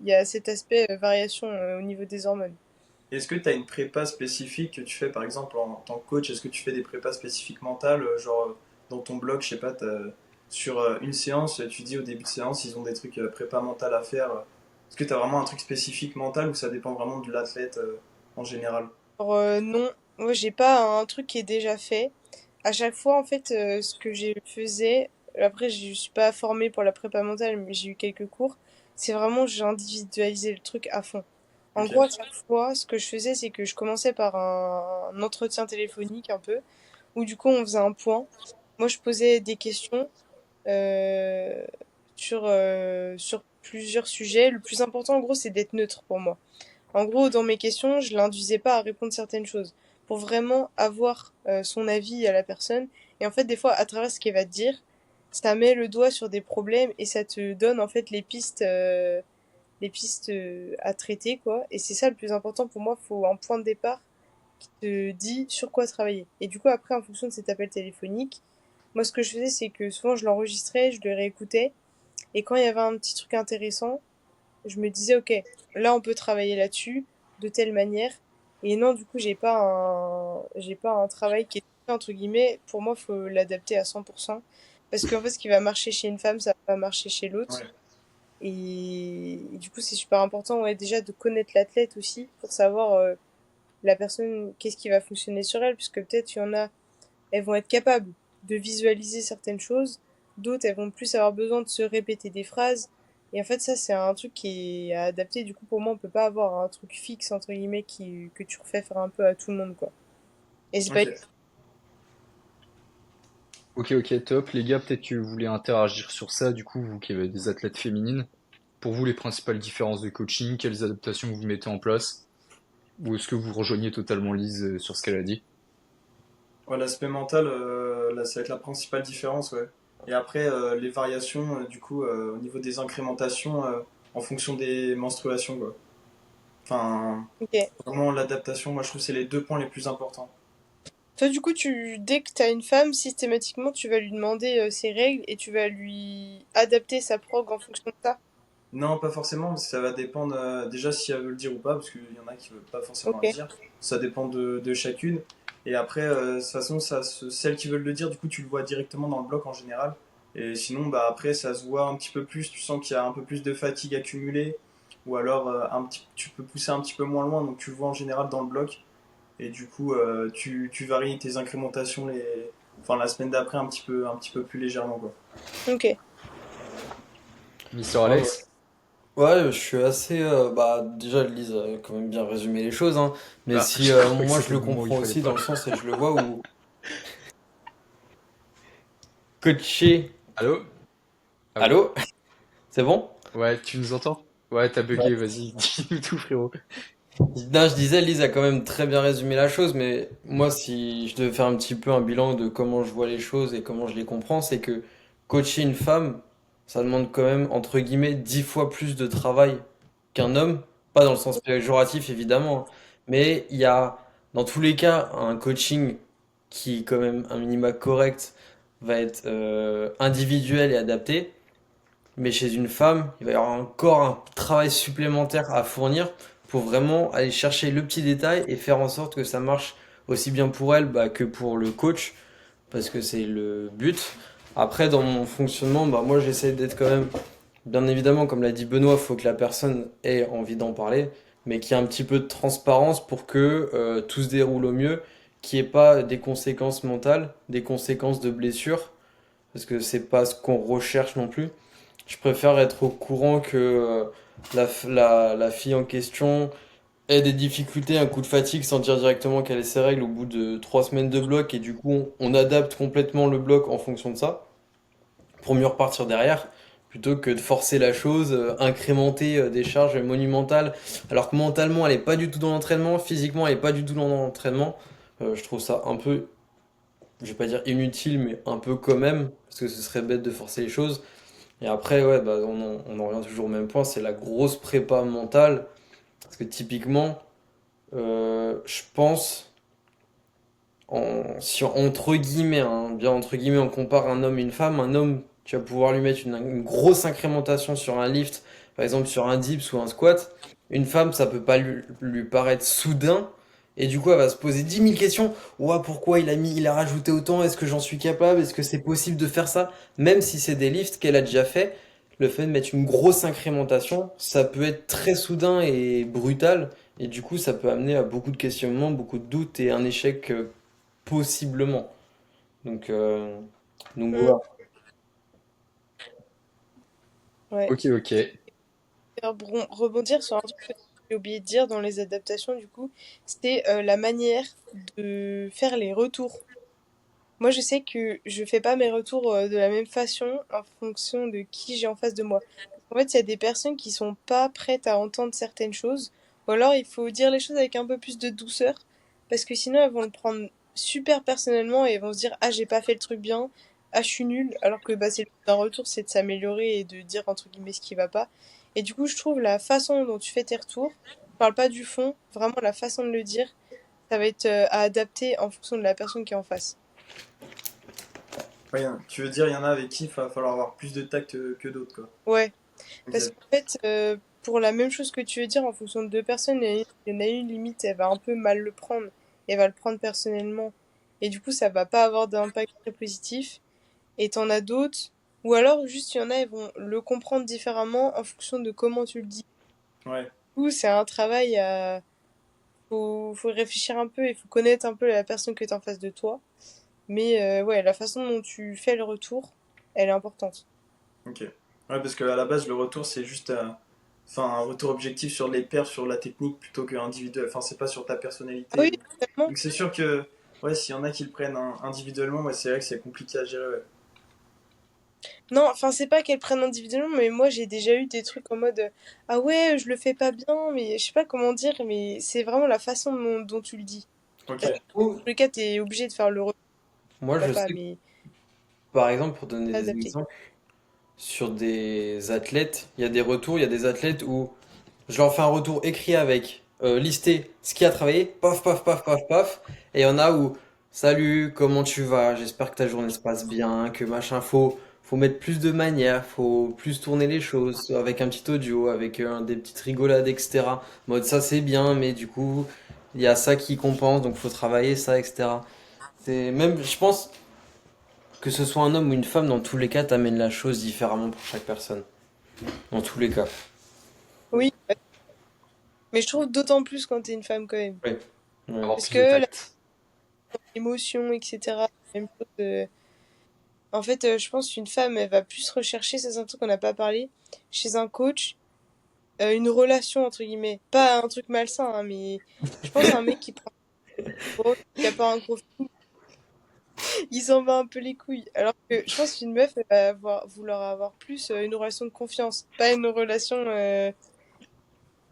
il y a cet aspect variation au niveau des hormones. Est-ce que tu as une prépa spécifique que tu fais par exemple en tant que coach? Est-ce que tu fais des prépas spécifiques mentales, genre dans ton blog, je sais pas, sur une séance, tu dis au début de séance, ils ont des trucs prépa mentale à faire. Est-ce que tu as vraiment un truc spécifique mental ou ça dépend vraiment de l'athlète en général? Alors, non, moi j'ai pas un truc qui est déjà fait. À chaque fois, en fait, ce que j'ai faisais, après je suis pas formée pour la prépa mentale, mais j'ai eu quelques cours, c'est vraiment j'ai individualisé le truc à fond. En gros, à Ok. chaque fois, ce que je faisais, c'est que je commençais par un entretien téléphonique un peu, où du coup on faisait un point. Moi, je posais des questions euh, sur plusieurs sujets. Le plus important, en gros, c'est d'être neutre pour moi. En gros, dans mes questions, je l'induisais pas à répondre certaines choses pour vraiment avoir son avis à la personne. Et en fait, des fois, à travers ce qu'elle va te dire, ça met le doigt sur des problèmes et ça te donne en fait les pistes à traiter, quoi. Et c'est ça le plus important pour moi. Faut un point de départ qui te dit sur quoi travailler. Et du coup, après, en fonction de cet appel téléphonique, moi, ce que je faisais, c'est que souvent, je l'enregistrais, je le réécoutais. Et quand il y avait un petit truc intéressant, je me disais, ok, là on peut travailler là-dessus de telle manière. Et non, du coup, j'ai pas un travail qui est entre guillemets. Pour moi, faut l'adapter à 100%. Parce qu'en fait, ce qui va marcher chez une femme, ça va pas marcher chez l'autre. Ouais. Et du coup, c'est super important, ouais, déjà de connaître l'athlète aussi pour savoir la personne, qu'est-ce qui va fonctionner sur elle. Puisque peut-être il y en a, elles vont être capables de visualiser certaines choses. D'autres, elles vont plus avoir besoin de se répéter des phrases. Et en fait, ça, c'est un truc qui est à adapter. Du coup, pour moi, on peut pas avoir un truc fixe, entre guillemets, que tu refais faire un peu à tout le monde, quoi. Et c'est pas... Ok. Ok, ok, top. Les gars, peut-être que vous voulez interagir sur ça, du coup, vous qui avez des athlètes féminines. Pour vous, les principales différences de coaching, quelles adaptations vous mettez en place? Ou est-ce que vous rejoignez totalement Lise sur ce qu'elle a dit? Ouais, l'aspect mental, là, ça va être la principale différence, ouais. Et après, les variations, du coup, au niveau des incrémentations, en fonction des menstruations, quoi. Enfin, Ok. vraiment l'adaptation, moi je trouve que c'est les deux points les plus importants. Toi, du coup, dès que t'as une femme, systématiquement, tu vas lui demander ses règles et tu vas lui adapter sa prog en fonction de ça. Non, pas forcément, parce que ça va dépendre déjà si elle veut le dire ou pas, parce qu'il y en a qui veulent pas forcément Ok, le dire. Ça dépend de chacune. Et après, de toute façon, celles qui veulent le dire, du coup, tu le vois directement dans le bloc en général. Et sinon, bah après, ça se voit un petit peu plus. Tu sens qu'il y a un peu plus de fatigue accumulée, ou alors tu peux pousser un petit peu moins loin, donc tu le vois en général dans le bloc. Et du coup, tu varies tes incrémentations enfin, la semaine d'après un petit peu plus légèrement, quoi. ok. Mister Ouais, Alex? ouais, je suis assez. Bah, déjà, Lise a quand même bien résumé les choses, hein. Mais Ah, si je crois que moi je c'était le le moment où il comprends fallait aussi pas. dans le sens et je le vois où coacher. Allô? Ah oui. Allô? C'est bon? Ouais, tu nous entends? Ouais, t'as bugué, vas-y, dis-nous tout, frérot. Non, je disais, Lise a quand même très bien résumé la chose, mais moi, si je devais faire un petit peu un bilan de comment je vois les choses et comment je les comprends, c'est que coacher une femme, ça demande quand même, entre guillemets, 10 fois plus de travail qu'un homme. Pas dans le sens péjoratif, évidemment, hein, mais il y a, dans tous les cas, un coaching qui, quand même, un minima correct, va être individuel et adapté. Mais chez une femme, il va y avoir encore un travail supplémentaire à fournir pour vraiment aller chercher le petit détail et faire en sorte que ça marche aussi bien pour elle bah, que pour le coach, parce que c'est le but. Après, dans mon fonctionnement, bah, moi j'essaie d'être quand même, bien évidemment, comme l'a dit Benoît, il faut que la personne ait envie d'en parler, mais qu'il y ait un petit peu de transparence pour que tout se déroule au mieux, qu'il n'y ait pas des conséquences mentales, des conséquences de blessures, parce que c'est pas ce qu'on recherche non plus. Je préfère être au courant que la fille en question ait des difficultés, un coup de fatigue sans dire directement qu'elle ait ses règles au bout de 3 semaines de bloc et du coup on adapte complètement le bloc en fonction de ça pour mieux repartir derrière plutôt que de forcer la chose, incrémenter des charges monumentales alors que mentalement elle est pas du tout dans l'entraînement, physiquement elle est pas du tout dans l'entraînement. Je trouve ça un peu, je vais pas dire inutile mais un peu quand même parce que ce serait bête de forcer les choses. Et après, ouais, bah, on en revient toujours au même point, c'est la grosse prépa mentale. Parce que typiquement, je pense, si entre guillemets, hein, bien entre guillemets, on compare un homme et une femme, un homme, tu vas pouvoir lui mettre une grosse incrémentation sur un lift, par exemple sur un dips ou un squat. Une femme, ça peut pas lui paraître soudain. Et du coup, elle va se poser 10 000 questions. Ouah, pourquoi il a rajouté autant? Est-ce que j'en suis capable? Est-ce que c'est possible de faire ça? Même si c'est des lifts qu'elle a déjà fait, le fait de mettre une grosse incrémentation, ça peut être très soudain et brutal. Et du coup, ça peut amener à beaucoup de questionnements, beaucoup de doutes et un échec possiblement. Donc, euh, donc Hmm, voilà. ouais. Ok, ok. Rebondir sur un truc que j'ai oublié de dire dans les adaptations, du coup, c'est la manière de faire les retours. Moi, je sais que je fais pas mes retours de la même façon en fonction de qui j'ai en face de moi. En fait, il y a des personnes qui sont pas prêtes à entendre certaines choses, ou alors il faut dire les choses avec un peu plus de douceur, parce que sinon elles vont le prendre super personnellement et elles vont se dire ah j'ai pas fait le truc bien, ah je suis nulle, alors que bah c'est un retour, c'est de s'améliorer et de dire entre guillemets ce qui va pas. Et du coup, je trouve la façon dont tu fais tes retours, je parle pas du fond, vraiment la façon de le dire, ça va être à adapter en fonction de la personne qui est en face. Ouais, tu veux dire, il y en a avec qui il va falloir avoir plus de tact que d'autres, quoi. Ouais. Parce Ok. qu'en fait, pour la même chose que tu veux dire, en fonction de deux personnes, il y en a une limite, elle va un peu mal le prendre, et elle va le prendre personnellement, et du coup, ça va pas avoir d'impact très positif. Et t'en as d'autres, ou alors juste il y en a, elles vont le comprendre différemment en fonction de comment tu le dis. Ouais. Du coup, c'est un travail à... faut réfléchir un peu, il faut connaître un peu la personne que t'as en face de toi. Mais ouais, la façon dont tu fais le retour, elle est importante. Ok. Ouais, parce qu'à la base, le retour, c'est juste enfin, un retour objectif sur les perfs, sur la technique, plutôt qu'individuel. Enfin, c'est pas sur ta Ah personnalité. oui, totalement. Donc c'est sûr que, ouais, s'il y en a qui le prennent individuellement, ouais, c'est vrai que c'est compliqué à gérer, ouais. Non, enfin, c'est pas qu'elles prennent individuellement, mais moi j'ai déjà eu des trucs en mode ah ouais, je le fais pas bien, mais je sais pas comment dire, mais c'est vraiment la façon dont tu le dis. Ok. Parce que dans tous les cas, t'es obligé de faire le retour, Moi, je pas, sais que, mais par exemple, pour donner pas des adapté. exemples, sur des athlètes, il y a des retours, il y a des athlètes où je leur fais un retour écrit avec listé ce qui a travaillé, paf, paf, paf, paf, paf. Et il y en a où Salut, comment tu vas? J'espère que ta journée se passe bien, que machin, faut mettre plus de manières, faut plus tourner les choses avec un petit audio, avec des petites rigolades, etc. Mode ça c'est bien, mais du coup, il y a ça qui compense, donc faut travailler ça, etc. C'est même, je pense que ce soit un homme ou une femme, dans tous les cas, t'amènes la chose différemment pour chaque personne. Dans tous les cas. Oui, mais je trouve d'autant plus quand t'es une femme quand même. Oui. Ouais. Avoir Parce plus de que tact. l'émotion, etc., même chose, en fait, je pense qu'une femme, elle va plus rechercher, ça c'est un truc qu'on n'a pas parlé, chez un coach, une relation, entre guillemets. Pas un truc malsain, hein, mais je pense à un mec qui prend gros, qui a pas un gros il s'en bat un peu les couilles. Alors que je pense qu'une meuf, elle va vouloir avoir plus une relation de confiance. Pas une relation,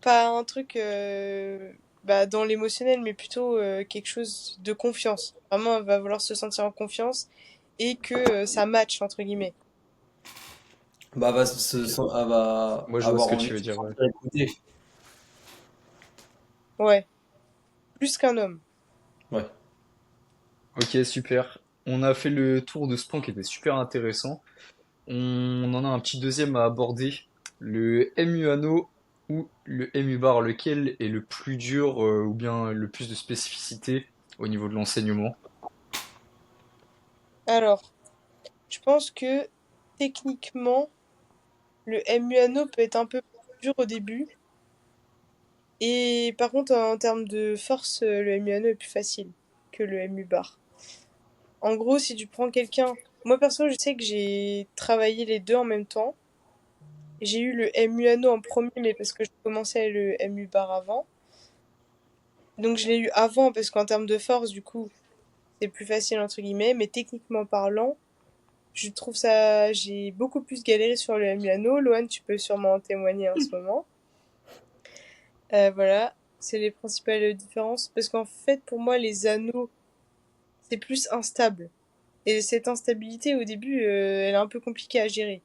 pas un truc bah, dans l'émotionnel, mais plutôt quelque chose de confiance. Vraiment, elle va vouloir se sentir en confiance et que ça match, entre guillemets. Bah, elle va Moi, je vois ce avoir que envie tu de veux se dire. Ouais. sentir écoutée. Ouais, plus qu'un homme. Ouais. Ok, super. On a fait le tour de ce point qui était super intéressant. On en a un petit deuxième à aborder. Le MUANO ou le MU-bar, lequel est le plus dur ou bien le plus de spécificité au niveau de l'enseignement? Alors, je pense que techniquement, le MUANO peut être un peu plus dur au début. Et par contre, en termes de force, le MUANO est plus facile que le MU bar. En gros, si tu prends quelqu'un, moi perso, je sais que j'ai travaillé les deux en même temps. J'ai eu le MUANO en premier, mais parce que je commençais le MU bar avant. Donc je l'ai eu avant parce qu'en termes de force, du coup, c'est plus facile entre guillemets. Mais techniquement parlant, je trouve ça, j'ai beaucoup plus galéré sur le MUANO. Loane, tu peux sûrement en témoigner en ce moment. Voilà, c'est les principales différences. Parce qu'en fait, pour moi, les anneaux, c'est plus instable. Et cette instabilité, au début, elle est un peu compliquée à gérer.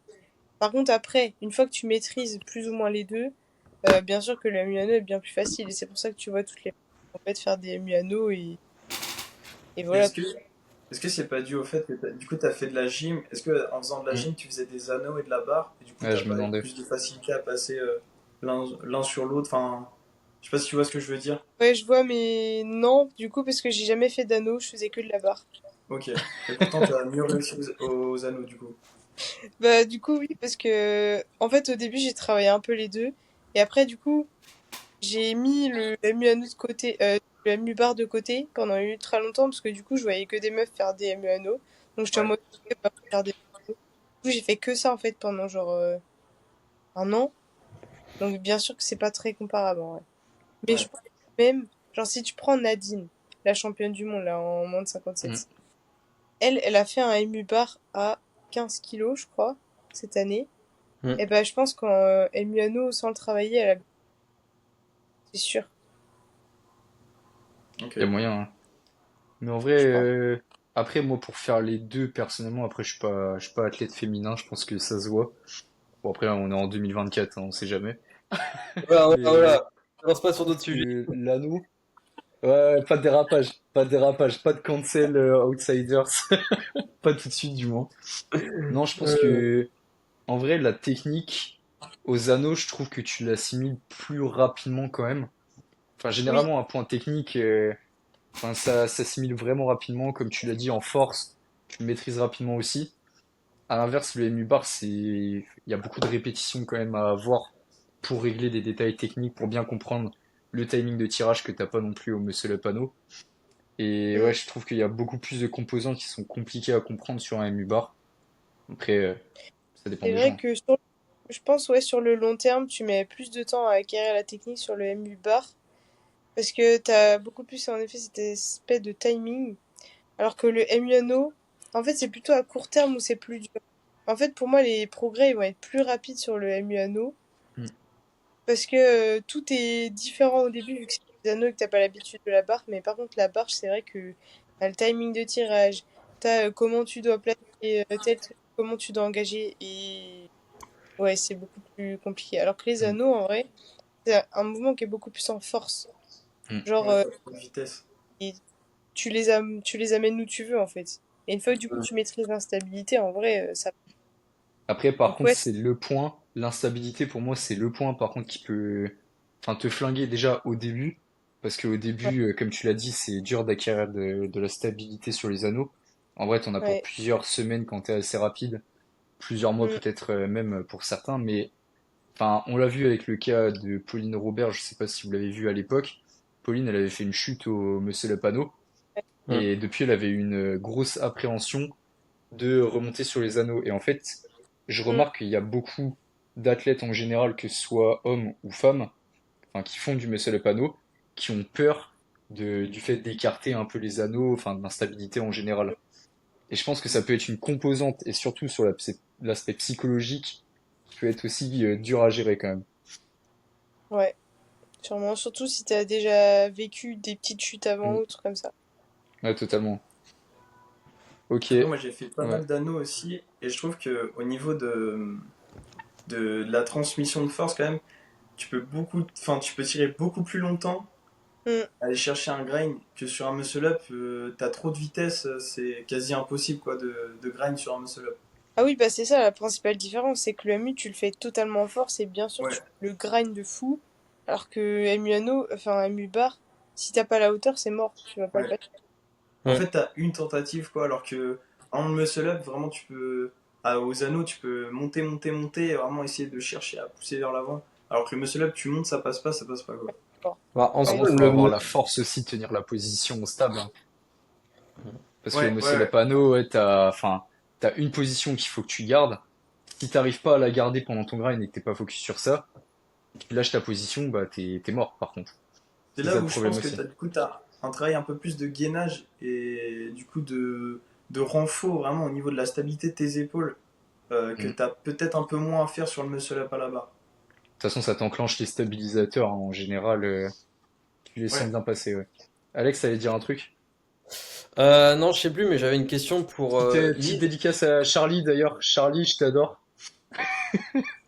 Par contre, après, une fois que tu maîtrises plus ou moins les deux, bien sûr que le Muyano est bien plus facile. Et c'est pour ça que tu vois toutes les en fait faire des Muyano et Mais voilà. est-ce que c'est pas dû au fait que du coup t'as fait de la gym? Est-ce que en faisant de la Hmm. gym tu faisais des anneaux et de la barre et du coup Ouais, t'as je me pas demandais. plus de facilité à passer l'un sur l'autre? Enfin, je sais pas si tu vois ce que je veux dire. Ouais, je vois, mais non, du coup, parce que j'ai jamais fait d'anneau, je faisais que de la barre. Ok. Et pourtant t'as mieux réussi aux anneaux du coup. Bah, du coup, oui, parce que, en fait, au début, j'ai travaillé un peu les deux. Et après, du coup, j'ai mis le MU anneau de côté, le MU bar de côté pendant ultra longtemps, parce que du coup, je voyais que des meufs faire des MU anneaux. Donc, j'étais en Ouais. mode, ok, bah, faut faire des anneaux. Du coup, j'ai fait que ça, en fait, pendant genre un an. Donc, bien sûr que c'est pas très comparable, en vrai. Mais je Ouais. pense même, genre, si tu prends Nadine, la championne du monde, là, en moins de Hmm. 57, elle a fait un MU bar à 15 kilos, je crois, cette année. Hmm. Et ben, je pense qu'en MU anneau, sans le travailler, c'est sûr, Ok. Il y a moyen, hein. Mais en vrai, je pense. après, moi, pour faire les deux, personnellement, après, je suis pas athlète féminin, je pense que ça se voit. Bon, après, on est en 2024, hein, on sait jamais. Voilà, voilà, Mais voilà. On lance pas je sur pense d'autres sujets. que l'anneau, ouais, pas de dérapage, pas de cancel outsiders, pas tout de suite, du moins. Non, je pense que, en vrai, la technique aux anneaux, je trouve que tu l'assimiles plus rapidement quand même. Enfin, Oui, généralement, un point technique, enfin, ça s'assimile vraiment rapidement, comme tu l'as dit, en force, tu le maîtrises rapidement aussi. À l'inverse, le MU bar, il y a beaucoup de répétitions quand même à avoir pour régler des détails techniques, pour bien comprendre le timing de tirage que t'as pas non plus au muscle up anneau. Et mm. ouais, je trouve qu'il y a beaucoup plus de composants qui sont compliqués à comprendre sur un MU bar. Après, ça dépend C'est des vrai gens. que je pense, ouais, sur le long terme, tu mets plus de temps à acquérir la technique sur le MU bar. Parce que t'as beaucoup plus, en effet, cet aspect de timing. Alors que le MU anneau, en fait, c'est plutôt à court terme où c'est plus dur. En fait, pour moi, les progrès ils vont être plus rapides sur le MU anneau. Hmm. Parce que tout est différent au début, vu que c'est des anneaux et que t'as pas l'habitude de la barre. Mais par contre, la barre, c'est vrai que t'as le timing de tirage, t'as comment tu dois placer tel truc, comment tu dois engager. Et ouais, c'est beaucoup plus compliqué. Alors que les Hmm. anneaux, en vrai, c'est un mouvement qui est beaucoup plus en force. Hmm. Genre, Ouais, t'as trop de vitesse. et tu les amènes où tu veux en fait. Et une fois que du coup tu maîtrises l'instabilité, en vrai, ça. Après, par Donc contre, ouais, c'est le point, l'instabilité pour moi, c'est le point par contre qui peut, enfin, te flinguer déjà au début, parce qu'au ouais, début, comme tu l'as dit, c'est dur d'acquérir de la stabilité sur les anneaux. En vrai, t'en as pour ouais. plusieurs semaines quand t'es assez rapide, plusieurs mois Mm. peut-être même pour certains, mais enfin, on l'a vu avec le cas de Pauline Robert, je sais pas si vous l'avez vu à l'époque. Pauline, elle avait fait une chute au Monsieur Le Panneau, Mm. et depuis, elle avait eu une grosse appréhension de remonter sur les anneaux. Et en fait, je Mm. remarque qu'il y a beaucoup d'athlètes en général, que ce soit hommes ou femmes, enfin, qui font du muscle up anneau, qui ont peur du fait d'écarter un peu les anneaux, enfin, de l'instabilité en général. Et je pense que ça peut être une composante, et surtout sur l'aspect psychologique, qui peut être aussi dur à gérer quand même. Ouais, sûrement. Surtout si t'as déjà vécu des petites chutes avant Mm. ou trucs comme ça. Ouais, totalement. Ok, Après, moi, j'ai fait pas ouais. mal d'anneaux aussi, et je trouve que au niveau de la transmission de force, quand même, tu peux tirer beaucoup plus longtemps, Mm. aller chercher un grind que sur un muscle up. T'as trop de vitesse, c'est quasi impossible quoi de grind sur un muscle up. Ah oui, bah c'est ça la principale différence, c'est que le MU tu le fais totalement en force et bien sûr tu Ouais. le grind de fou, alors que MU anneau, enfin MU bar, si t'as pas la hauteur c'est mort, tu vas pas le Ouais. battre. En Ouais. fait, t'as une tentative quoi, alors que en muscle up, vraiment, aux anneaux, tu peux monter, monter, monter, et vraiment essayer de chercher à pousser vers l'avant. Alors que le muscle up, tu montes, ça passe pas quoi. Mort. Bah, en Par Ouais, soi, contre, faut avoir la force aussi de tenir la position stable, hein. Parce que au Ouais, ouais, muscle ouais. up anneau, ouais, enfin, t'as une position qu'il faut que tu gardes. Si t'arrives pas à la garder pendant ton grind et que t'es pas focus sur ça, tu lâches ta position, bah t'es mort par contre. C'est C'est là ça le où je problème pense que aussi. t'as un travail un peu plus de gainage et du coup de renfort vraiment au niveau de la stabilité de tes épaules Mm. que De t'as peut-être un peu moins à faire sur le muscle up à la barre. toute façon, ça t'enclenche les stabilisateurs, hein. En général, tu les sens Ouais. bien passer, ouais. Alex, t'allais dire un truc? Non, je sais plus, mais j'avais une question pour Petite Lise. dédicace à Charlie d'ailleurs. Charlie, je t'adore.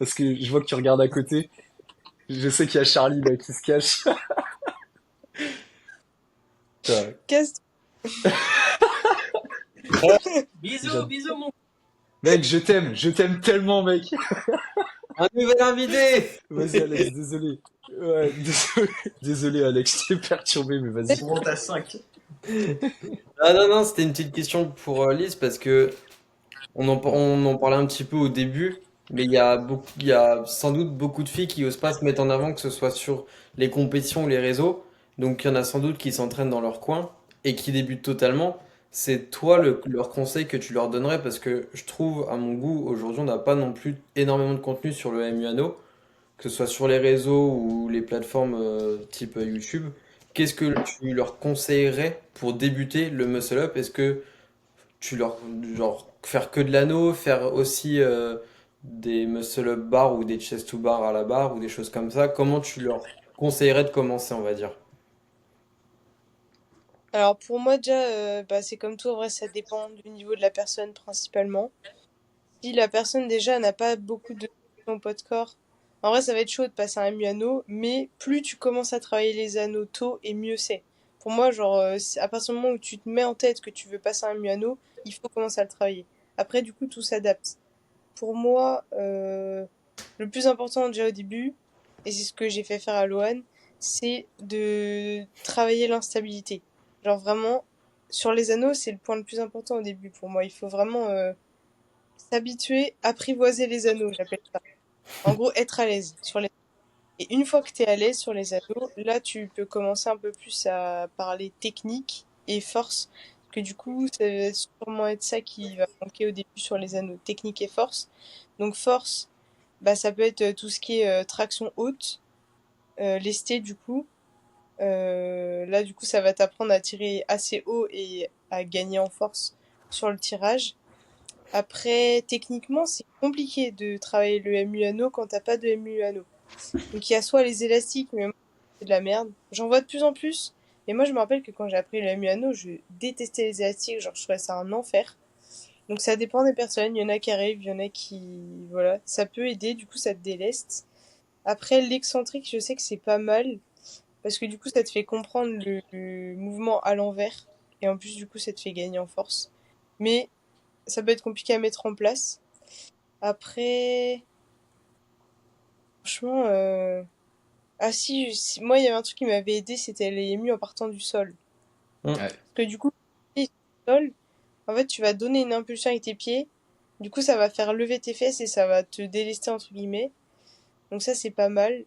Parce que je vois que tu regardes à côté. Je sais qu'il y a Charlie là qui se cache. Putain, casse. Bisous, j'ad- bisous, mon. Mec, je t'aime tellement, mec. Un nouvel invité! Vas-y, Alex, désolé. Ouais, désolé, désolé, Alex, je t'ai perturbé, mais vas-y. On monte à 5. Ah non, non, c'était une petite question pour Lise parce que on en parlait un petit peu au début, mais il y a sans doute beaucoup de filles qui osent pas se mettre en avant, que ce soit sur les compétitions ou les réseaux. Donc il y en a sans doute qui s'entraînent dans leur coin et qui débutent totalement. C'est toi leur conseil que tu leur donnerais parce que je trouve, à mon goût, aujourd'hui, on n'a pas non plus énormément de contenu sur le MUANO, que ce soit sur les réseaux ou les plateformes type YouTube. Qu'est-ce que tu leur conseillerais pour débuter le muscle up? Est-ce que tu leur genre faire que de l'anneau, faire aussi des muscle up bar ou des chest to bar à la barre ou des choses comme ça, comment tu leur conseillerais de commencer, on va dire? Alors pour moi déjà, bah, c'est comme tout, en vrai ça dépend du niveau de la personne principalement. Si la personne déjà n'a pas beaucoup de poids de corps, en vrai ça va être chaud de passer un MU anneau, mais plus tu commences à travailler les anneaux tôt et mieux c'est. Pour moi, genre, à partir du moment où tu te mets en tête que tu veux passer un MU anneau, il faut commencer à le travailler. Après, du coup, tout s'adapte. Pour moi, le plus important déjà au début, et c'est ce que j'ai fait faire à Loan, c'est de travailler l'instabilité. Genre vraiment, sur les anneaux, c'est le point le plus important au début pour moi. Il faut vraiment s'habituer, apprivoiser les anneaux, j'appelle ça. En gros, être à l'aise sur les. Et une fois que tu es à l'aise sur les anneaux, là, tu peux commencer un peu plus à parler technique et force. Parce que du coup, ça va sûrement être ça qui va manquer au début sur les anneaux, technique et force. Donc force, bah, ça peut être tout ce qui est traction haute, lesté du coup. Là, du coup, ça va t'apprendre à tirer assez haut et à gagner en force sur le tirage. Après, techniquement, c'est compliqué de travailler le MU anneau quand t'as pas de MU anneau. Donc il y a soit les élastiques, mais moi, c'est de la merde. J'en vois de plus en plus. Et moi, je me rappelle que quand j'ai appris le MU anneau, je détestais les élastiques. Genre, je trouvais ça un enfer. Donc ça dépend des personnes. Il y en a qui arrivent, il y en a qui... Voilà. Ça peut aider, du coup, ça te déleste. Après, l'excentrique, je sais que c'est pas mal. Parce que du coup, ça te fait comprendre le mouvement à l'envers. Et en plus, du coup, ça te fait gagner en force. Mais ça peut être compliqué à mettre en place. Après, franchement, ah si, moi, il y avait un truc qui m'avait aidé, c'était les EMU en partant du sol. Hum. Ouais. Parce que du coup, si tu es au sol, en fait, tu vas donner une impulsion avec tes pieds. Du coup, ça va faire lever tes fesses et ça va te délester, entre guillemets. Donc ça, c'est pas mal.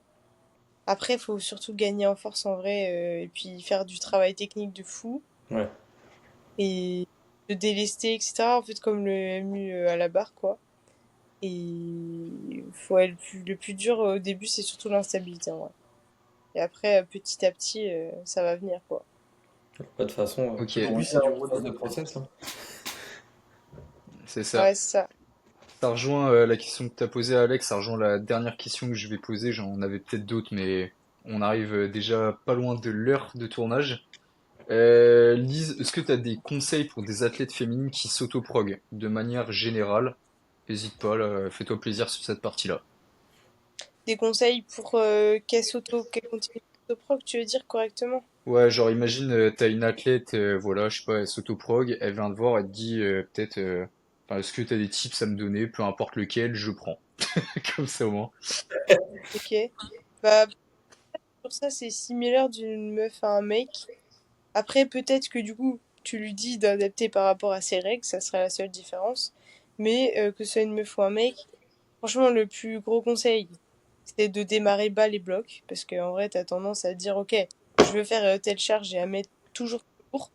Après, il faut surtout gagner en force en vrai, et puis faire du travail technique de fou. Ouais. Et de délester, etc. En fait, comme le MU à la barre, quoi. Et faut être le plus dur au début, c'est surtout l'instabilité, en vrai. Et après, petit à petit, ça va venir, quoi. De toute façon, Ok, Au on début, est c'est dur. en phase de process, hein. c'est ça. Ouais, c'est ça. Ça rejoint la question que tu as posée, Alex, ça rejoint la dernière question que je vais poser. J'en avais peut-être d'autres, mais on arrive déjà pas loin de l'heure de tournage. Lise, est-ce que tu as des conseils pour des athlètes féminines qui s'autoprog de manière générale? N'hésite pas, là, fais-toi plaisir sur cette partie-là. Des conseils pour qu'elle continue s'autoprog, tu veux dire correctement? Ouais, genre imagine, t'as une athlète, voilà, je sais pas, elle s'autoprog, elle vient te voir, elle te dit peut-être, enfin, est-ce que t'as des tips à me donner, peu importe lequel, je prends. Comme ça au moins. Ok. Bah, pour ça, c'est similaire d'une meuf à un mec. Après, peut-être que du coup, tu lui dis d'adapter par rapport à ses règles, ça serait la seule différence. Mais que ce soit une meuf ou un mec, franchement, le plus gros conseil, c'est de démarrer bas les blocs. Parce qu'en vrai, t'as tendance à te dire, ok, je veux faire telle charge et à mettre toujours court.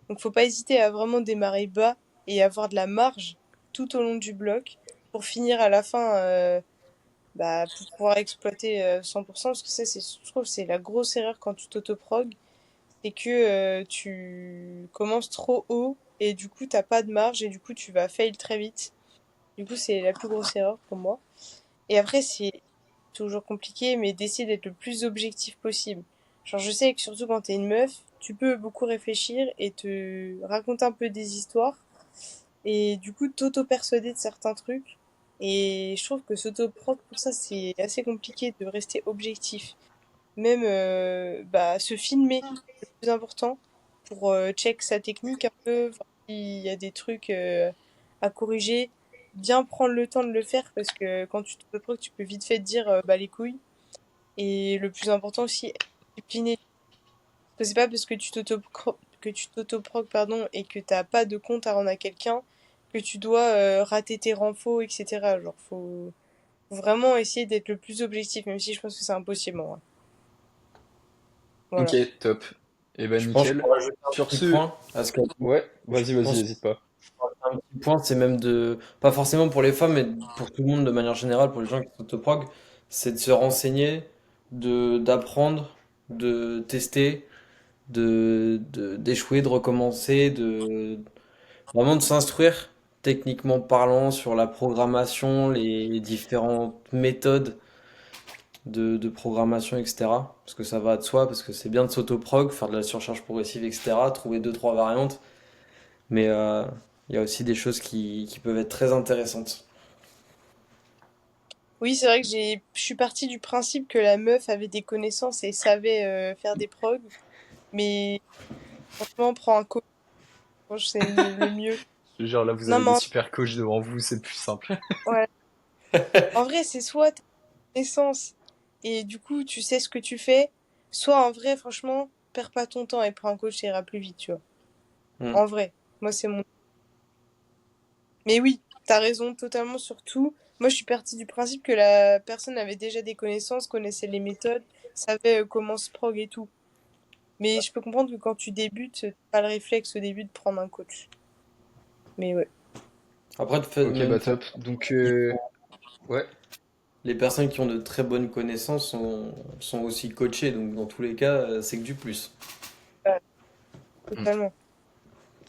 Donc, faut pas hésiter à vraiment démarrer bas et avoir de la marge tout au long du bloc pour finir à la fin, bah, pour pouvoir exploiter 100%. Parce que ça, je trouve, que c'est la grosse erreur quand tu t'autoprog, c'est que tu commences trop haut et du coup t'as pas de marge et du coup tu vas fail très vite. Du coup c'est la plus grosse erreur pour moi. Et après c'est toujours compliqué mais d'essayer d'être le plus objectif possible. Genre je sais que surtout quand t'es une meuf, tu peux beaucoup réfléchir et te raconter un peu des histoires et du coup t'auto-persuader de certains trucs. Et je trouve que s'auto-propre pour ça c'est assez compliqué de rester objectif. Même bah, se filmer, le plus important, pour check sa technique un peu, voir s'il y a des trucs à corriger. Bien prendre le temps de le faire parce que quand tu te prends, tu peux vite fait te dire bah les couilles. Et le plus important aussi, être discipliné. Parce que c'est pas parce que tu t'autoproc pardon et que t'as pas de compte à rendre à quelqu'un que tu dois rater tes renfos, etc. Genre faut vraiment essayer d'être le plus objectif, même si je pense que c'est impossible en vrai. Ok, Voilà. top. Eh ben Je pense que nickel. pour rajouter un Sur petit ce, point, parce que ouais, je vas-y, pense hésite pas. un petit point, c'est même de, pas forcément pour les femmes, mais pour tout le monde de manière générale, pour les gens qui s'autoprog, c'est de se renseigner, d'apprendre, de tester, d'échouer, de recommencer, vraiment de s'instruire techniquement parlant sur la programmation, les différentes méthodes de programmation, etc. Parce que ça va de soi, parce que c'est bien de s'autoprog, faire de la surcharge progressive, etc. Trouver deux, trois variantes. Mais il y a aussi des choses qui peuvent être très intéressantes. Oui, c'est vrai que je suis partie du principe que la meuf avait des connaissances et savait faire des progs, mais franchement, prends un coach, c'est le mieux. Genre là, vous Non, avez des mais super coachs devant vous, c'est plus simple. ouais. En vrai, c'est soit t'as des connaissances et du coup, tu sais ce que tu fais, soit en vrai, franchement, perds pas ton temps et prends un coach, ça ira plus vite, tu vois. Hmm. En vrai, moi, c'est mon. Mais oui, t'as raison totalement sur tout. Moi, je suis partie du principe que la personne avait déjà des connaissances, connaissait les méthodes, savait comment se prog et tout. Mais je peux comprendre que quand tu débutes, t'as pas le réflexe au début de prendre un coach. Mais ouais. Après, Ok, même bah top. Donc, ouais. les personnes qui ont de très bonnes connaissances sont aussi coachées. Donc, dans tous les cas, c'est que du plus. Ouais, Hmm. totalement.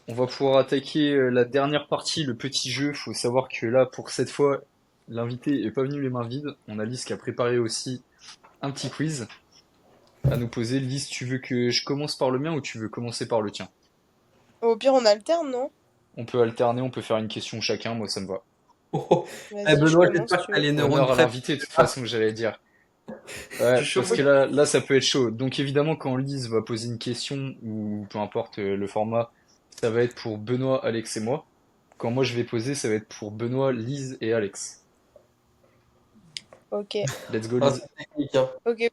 On va pouvoir attaquer la dernière partie, le petit jeu. Faut savoir que là, pour cette fois, l'invité est pas venu les mains vides. On a Lise qui a préparé aussi un petit quiz à nous poser. Lise, tu veux que je commence par le mien ou tu veux commencer par le tien? Au pire, on alterne, non? On peut alterner, on peut faire une question chacun, moi ça me va. Oh, eh Vas-y, je Benoît, commence, j'espère que tu t'as veux. les neurones Honneur à prêts. l'invité, de toute façon, j'allais dire. Ouais, Je suis chaud. parce que là, ça peut être chaud. Donc évidemment, quand Lise va poser une question, ou peu importe le format, ça va être pour Benoît, Alex et moi. Quand moi je vais poser, ça va être pour Benoît, Lise et Alex. Ok. Let's go, Ah, Lise. c'est technique, hein. Ok.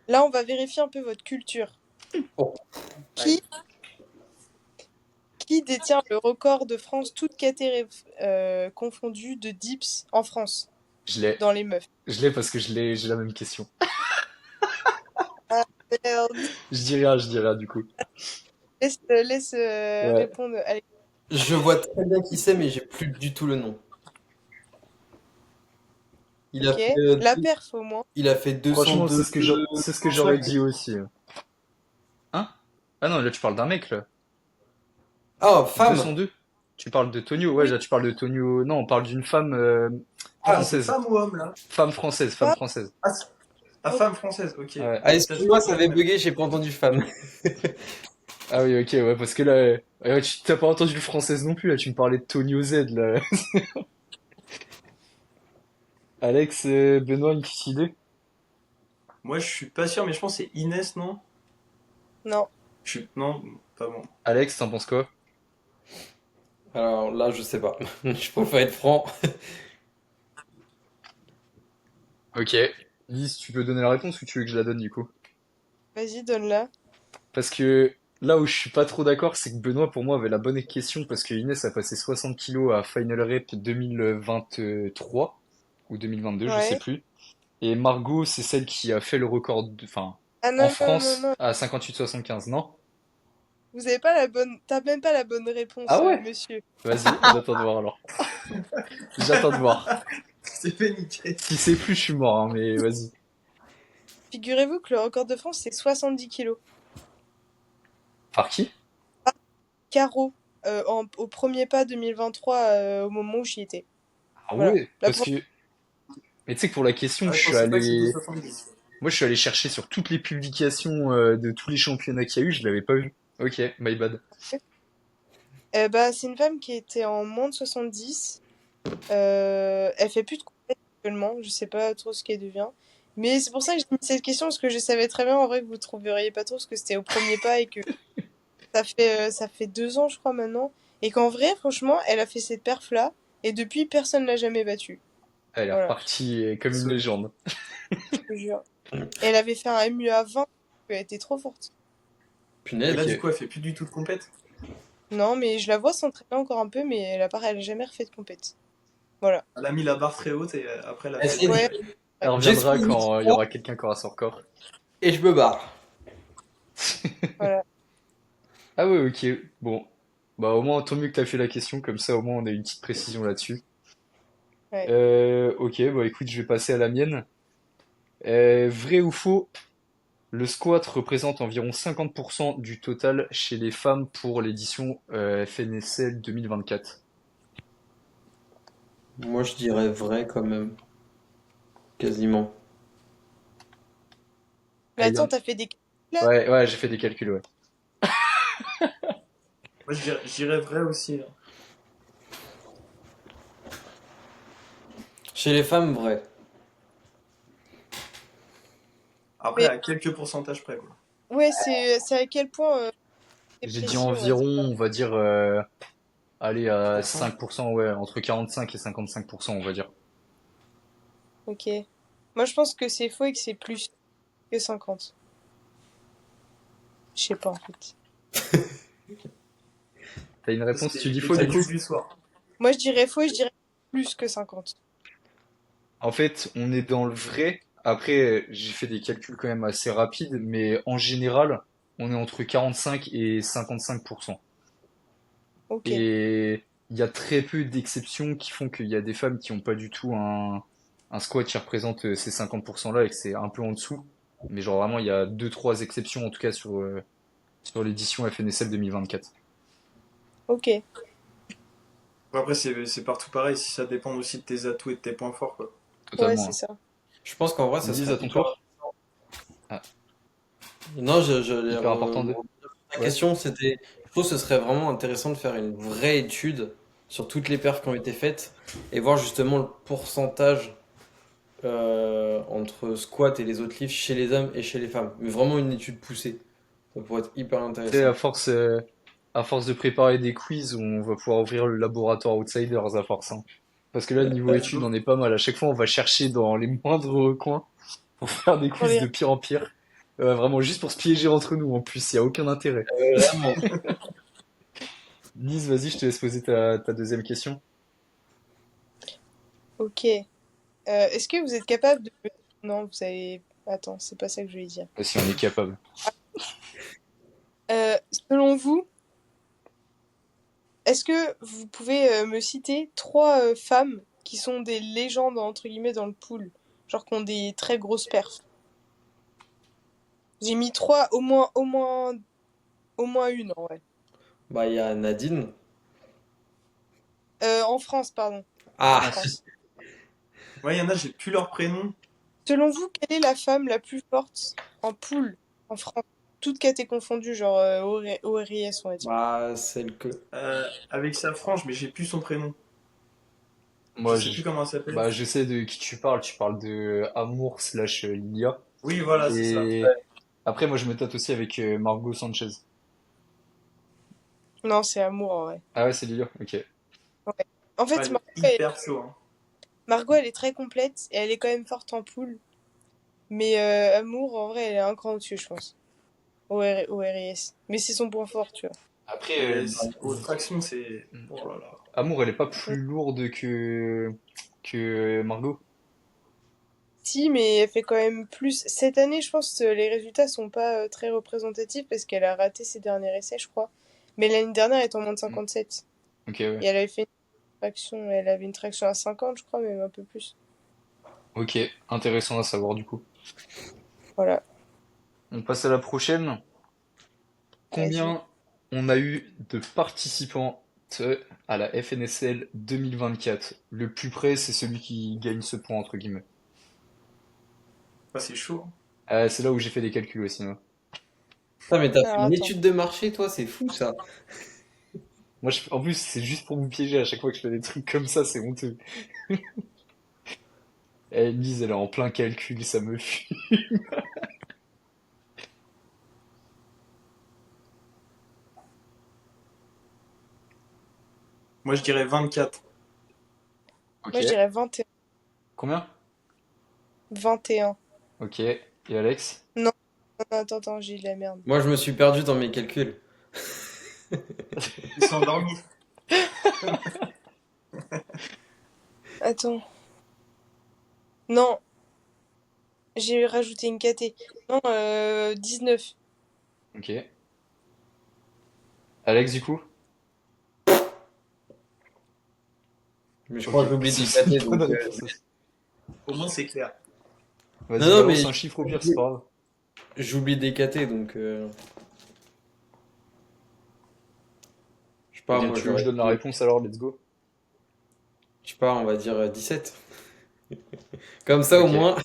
Là, on va vérifier un peu votre culture. Oh. Qui, qui détient le record de France, toutes catégories confondues, de dips en France, Je l'ai. dans les meufs? Je l'ai parce que j'ai la même question. Ah, merde. Je dis rien du coup. Laisse Ouais. répondre. Allez, Je vois très bien qui c'est, mais j'ai plus du tout le nom. Il a ok. fait, La perf, au moins. il a fait Franchement, 202, c'est ce que j'aurais 205. dit aussi. Hein? Ah non, là tu parles d'un mec là. Ah, femme! 202? Tu parles de Tonio? Ouais, Oui, là tu parles de Tonio. Non, on parle d'une femme Ah, c'est française. femme ou homme là? Femme française, femme pas. française. Ah, femme française, ok. Ouais. Ah, Putain, j'ai excuse-moi, cru ça que avait c'était un mec. bugué, j'ai pas entendu femme. Ah oui, ok, ouais, parce que là, ouais, tu t'as pas entendu le française non plus, là, tu me parlais de Tonio Z, là. Alex, Benoît, une petite idée? Moi, je suis pas sûr, mais je pense que c'est Inès, non? Non. Non, pas bon. Alex, t'en penses quoi? Alors là, je sais pas. Je préfère être franc. Ok. Lise, tu peux donner la réponse ou tu veux que je la donne du coup? Vas-y, donne-la. Parce que là où je suis pas trop d'accord, c'est que Benoît, pour moi, avait la bonne question parce que Inès a passé 60 kilos à Final Rep 2023 ou 2022, je sais Ouais. plus. Et Margot, c'est celle qui a fait le record, enfin, Ah en non, non, non, France non. à 58,75, non? Vous avez pas la bonne. T'as même pas la bonne réponse, Ah ouais? monsieur. Vas-y, j'attends de voir alors. J'attends de voir. C'est fait niquer. Si c'est plus, je suis mort, hein, mais vas-y. Figurez-vous que le record de France, c'est 70 kilos. Par qui? Caro, au premier pas 2023, au moment où j'y étais. Ah Voilà. ouais, Là, parce pour... que, mais tu sais que pour la question, Ah, je pensais pas que c'était 70. moi je suis allé chercher sur toutes les publications de tous les championnats qu'il y a eu, je l'avais pas vu. Ok, my bad. Bah, c'est une femme qui était en moins de 70. Elle fait plus de compète actuellement. Je sais pas trop ce qu'elle devient. Mais c'est pour ça que j'ai mis cette question, parce que je savais très bien en vrai que vous trouveriez pas trop, parce que c'était au premier pas et que ça fait 2 ans, je crois, maintenant. Et qu'en vrai, franchement, elle a fait cette perf-là, et depuis, personne l'a jamais battue. Elle est Voilà, repartie comme une Solide. légende. je te jure. Et elle avait fait un MUA 20, elle était trop forte. Et là, Punaise. du Ok. coup, elle fait plus du tout de compète. Non, mais je la vois s'entraîner encore un peu, mais elle a jamais refait de compète. Voilà. Elle a mis la barre très haute et après, elle a Elle fait. s'est dit, Ouais, Elle ouais. reviendra j'expose mes quand il y trois aura quelqu'un qui aura son record. et je me barre. Voilà. Ah ouais, ok. Bon. Bah au moins, tant mieux que t'as fait la question, comme ça au moins on a une petite précision là-dessus. Ouais. Ok, bah écoute, je vais passer à la mienne. Vrai ou faux, le squat représente environ 50% du total chez les femmes pour l'édition FNSL 2024. Moi, je dirais vrai quand même. Quasiment. Mais Ah, attends, t'as fait des calculs là? ouais, ouais, j'ai fait des calculs, ouais. Moi, je dirais vrai aussi, hein. Chez les femmes, vrai. Après, Mais à quelques pourcentages près, quoi. ouais, c'est à quel point c'est J'ai dit précis, on va dire. environ, on va dire, allez, à 10%. 5%, ouais, entre 45 et 55%, on va dire. Ok. Moi, je pense que c'est faux et que c'est plus que 50. Je sais pas, en fait. T'as une Ça, réponse, c'est tu dis les faux du coup? calculs du soir. Moi, je dirais faux et je dirais plus que 50. En fait, on est dans le vrai. Après, j'ai fait des calculs quand même assez rapides, mais en général, on est entre 45 et 55%. Ok. Et il y a très peu d'exceptions qui font qu'il y a des femmes qui n'ont pas du tout un squat qui représente ces 50%-là et que c'est un peu en dessous. Mais genre vraiment, il y a deux, trois exceptions en tout cas sur l'édition FNSL 2024. Ok. Bon, après, c'est partout pareil, si ça dépend aussi de tes atouts et de tes points forts, quoi. Ouais, Totalement, c'est hein. ça. Je pense qu'en vrai, ça Lise, à serait ton hyper. tour. Ah, Non, je hyper important de... la Ouais. question, c'était, je trouve que ce serait vraiment intéressant de faire une vraie étude sur toutes les perfs qui ont été faites et voir justement le pourcentage entre squat et les autres lifts chez les hommes et chez les femmes. Mais vraiment une étude poussée. Ça pourrait être hyper Tu sais, intéressant. À force de préparer des quiz, on va pouvoir ouvrir le laboratoire Outsiders à force, hein. Parce que là, le niveau études, on est pas mal. À chaque fois, on va chercher dans les moindres recoins pour faire des Pour quiz les... de pire en pire. Vraiment, juste pour se piéger entre nous, en plus, il y a aucun intérêt. Vraiment. Lise, vas-y, je te laisse poser ta deuxième question. Ok. Est-ce que vous êtes capable de... Non, vous avez... Attends, c'est pas ça que je voulais dire. Si on est capable. Selon vous, est-ce que vous pouvez me citer trois femmes qui sont des légendes, entre guillemets, dans le pool? Genre qui ont des très grosses perfs. J'ai mis trois, au moins une, en vrai. Bah, il y a Nadine. En France, pardon. En Ah, France. Ouais, il y en a, j'ai plus leur prénom. Selon vous, quelle est la femme la plus forte en poule en France? Toutes catégories confondues, genre ORIS, on va dire. bah, celle que. Avec sa frange, mais j'ai plus son prénom. Je Moi, sais plus comment elle s'appelle. bah, je sais de qui tu parles. Tu parles de Amour slash Lilia. Oui, voilà, c'est ça. Et après, moi, je me tâte aussi avec Margot Sanchez. Non, c'est Amour, en vrai. Ah ouais, c'est Lilia, ok. Ouais. En Ouais, fait, elle est hyper chaud, hein. Margot, elle est très complète et elle est quand même forte en poule. Mais Amour, en vrai, elle est un cran au-dessus, je pense. ORIS. Mais c'est son point fort, tu vois. Après, Mais aux tractions, c'est. Oh là là. Amour, elle est pas Mm. plus lourde que Margot. Si, mais elle fait quand même plus. Cette année, je pense que les résultats sont pas très représentatifs parce qu'elle a raté ses derniers essais, je crois. Mais l'année dernière, elle est en moins de Hmm. 57. Ok, ouais. Et elle avait fait une traction, elle avait une traction à 50, je crois, même un peu plus. Ok, intéressant à savoir du coup. Voilà, On passe à la prochaine. vas-y. Combien on a eu de participantes à la FNSL 2024? Le plus près, c'est celui qui gagne ce point, entre guillemets. Ah, c'est chaud. C'est là où j'ai fait des calculs aussi, moi. Putain, mais t'as fait Alors une attends. étude de marché, toi, c'est fou ça. Moi, en plus, c'est juste pour vous piéger à chaque fois que je fais des trucs comme ça, c'est honteux. Lise, elle est en plein calcul, ça me fuit. Moi, je dirais 24. Ok. Moi, je dirais 21. Combien? 21. Ok. Et Alex? Non, non, attends, j'ai de la merde. Moi, je me suis perdu dans mes calculs. Ils sont endormis. Attends. Non, j'ai rajouté une KT. Non, 19. Ok. Alex, du coup? Mais je crois que Ok. j'ai oublié C'est des une KT, bonne donc. réponse aussi. Au moins, c'est clair. Non, Vas-y, non, balance mais un chiffre au pire, c'est pas grave. j'oublie des KT, donc. Je sais pas, Bien, moi, tu veux que je j'aurais donne la dit. réponse alors, let's go. Je sais pas, on va dire 17. Comme ça, au Ok. moins.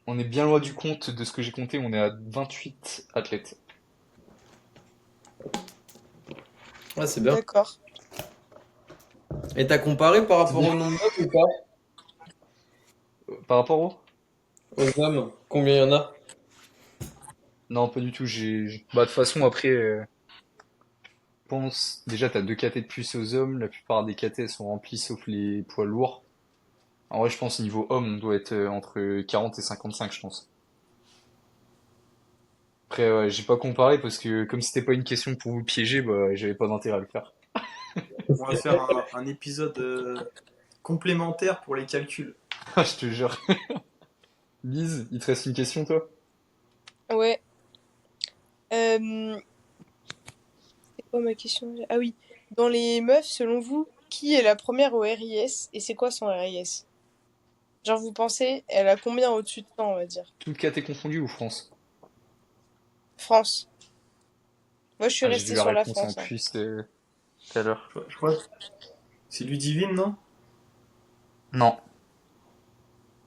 On est bien loin du compte de ce que j'ai compté, on est à 28 athlètes. Ah, c'est bien. D'accord. Et t'as comparé par C'est rapport bien. au nombre d'hommes ou pas? Par rapport au? Aux hommes, combien il y en a? Non, pas du tout. Bah, de toute façon, après, je pense, déjà, t'as deux KT de plus aux hommes. La plupart des KT elles sont remplies sauf les poids lourds. En vrai, je pense, niveau homme, on doit être entre 40 et 55, je pense. Après, ouais, j'ai pas comparé parce que comme c'était pas une question pour vous piéger, bah, j'avais pas d'intérêt à le faire. On va faire un épisode complémentaire pour les calculs. Je te jure. Lise, il te reste une question, toi? Ouais. Euh, c'est quoi ma question? Ah oui. Dans les meufs, selon vous, qui est la première au RIS et c'est quoi son RIS? Genre, vous pensez, elle a combien au-dessus de 100, on va dire? Toute KT confondue ou France? France. Moi, je suis Ah, j'ai vu restée la sur la réponse en France, hein. plus tout à l'heure. Je crois que c'est Ludivine, non? Non,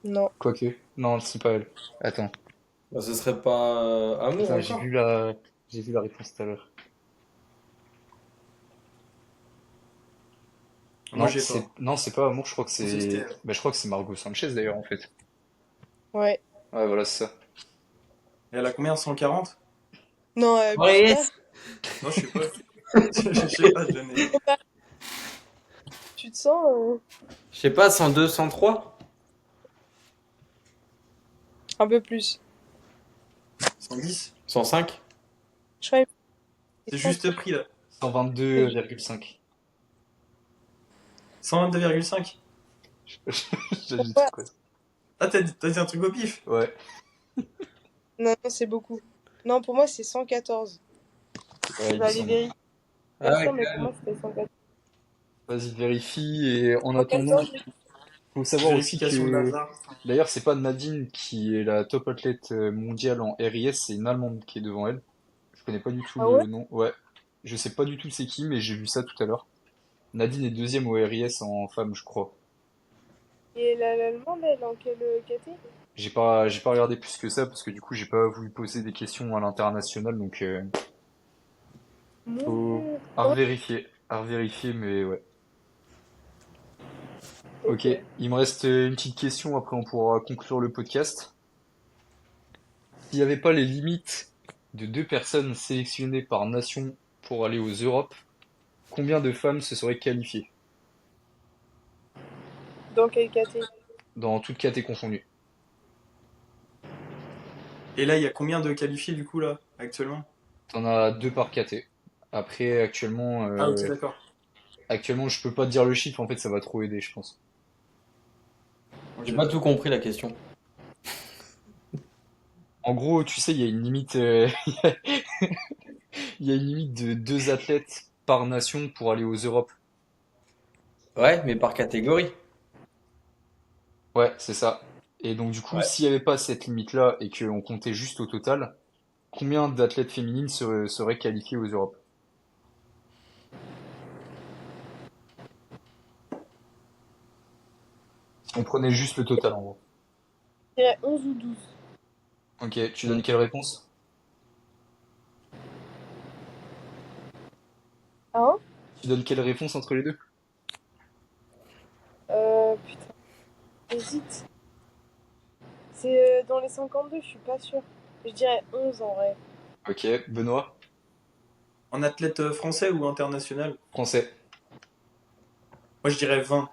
Non. quoique. Non, c'est pas elle. Attends. Bah, ce serait pas Amour Attends, encore? j'ai vu la réponse tout à l'heure. Moi, j'ai pas. Non, c'est pas Amour, je crois que Je pensais que c'était c'est, elle. bah, je crois que c'est Margot Sanchez d'ailleurs, en fait. Ouais. Ouais, voilà, c'est ça. Et elle a combien? 140? Non, abuse Ouais, pas. Non, je sais pas. Je sais pas, je n'ai. Tu te sens Je sais pas, 102, 103? un peu plus. 110. 105? Je crois que C'est juste prix là. 122,5. 122,5. J'ajoute Ouais. quoi. Ah, t'as dit un truc au pif. Ouais, Non, non, c'est beaucoup. Non, pour moi, c'est 114. ouais, Je il vais me aller semble. vérifier, Ah bien ouais, sûr, mais pour moi, c'était 114. Vas-y, vérifie. Et en attendant, 114, faut savoir aussi Vérification de que, Lazare. d'ailleurs, c'est pas Nadine qui est la top athlète mondiale en RIS, c'est une Allemande qui est devant elle. Je connais pas du tout ah ouais? le nom. Ouais, je sais pas du tout c'est qui, mais j'ai vu ça tout à l'heure. Nadine est deuxième au RIS en femme, je crois. Et l'allemande, elle est en quelle caté? J'ai pas regardé plus que ça parce que du coup, j'ai pas voulu poser des questions à l'international, donc Mon faut Dieu. à revérifier, mais ouais. Ok, Ok. il me reste une petite question, après on pourra conclure le podcast. S'il n'y avait pas les limites de 2 personnes sélectionnées par nation pour aller aux Europes, combien de femmes se seraient qualifiées? Dans quelle caté? Dans toutes catégories confondues. Et là, il y a combien de qualifiés du coup là, actuellement? T'en as 2 par caté. Après, Ah, ok, d'accord. actuellement, je peux pas te dire le chiffre, en fait, ça va trop aider, je pense. j'ai Ok. pas tout compris la question. En gros, tu sais, il y a une limite, il y a une limite de 2 athlètes par nation pour aller aux Europes. Ouais, mais par catégorie. Ouais, c'est ça. Et donc, du coup, Ouais. s'il n'y avait pas cette limite-là et qu'on comptait juste au total, combien d'athlètes féminines seraient qualifiées aux Europes? Si on prenait juste le total, en gros. Je dirais 11 ou 12. Ok, tu donnes Mm. quelle réponse? Hein? Tu donnes quelle réponse entre les deux? Putain, j'hésite. C'est dans les 52, je suis pas sûre. Je dirais 11 en vrai. Ok, Benoît, En athlète français ou international? français. Moi, je dirais 20.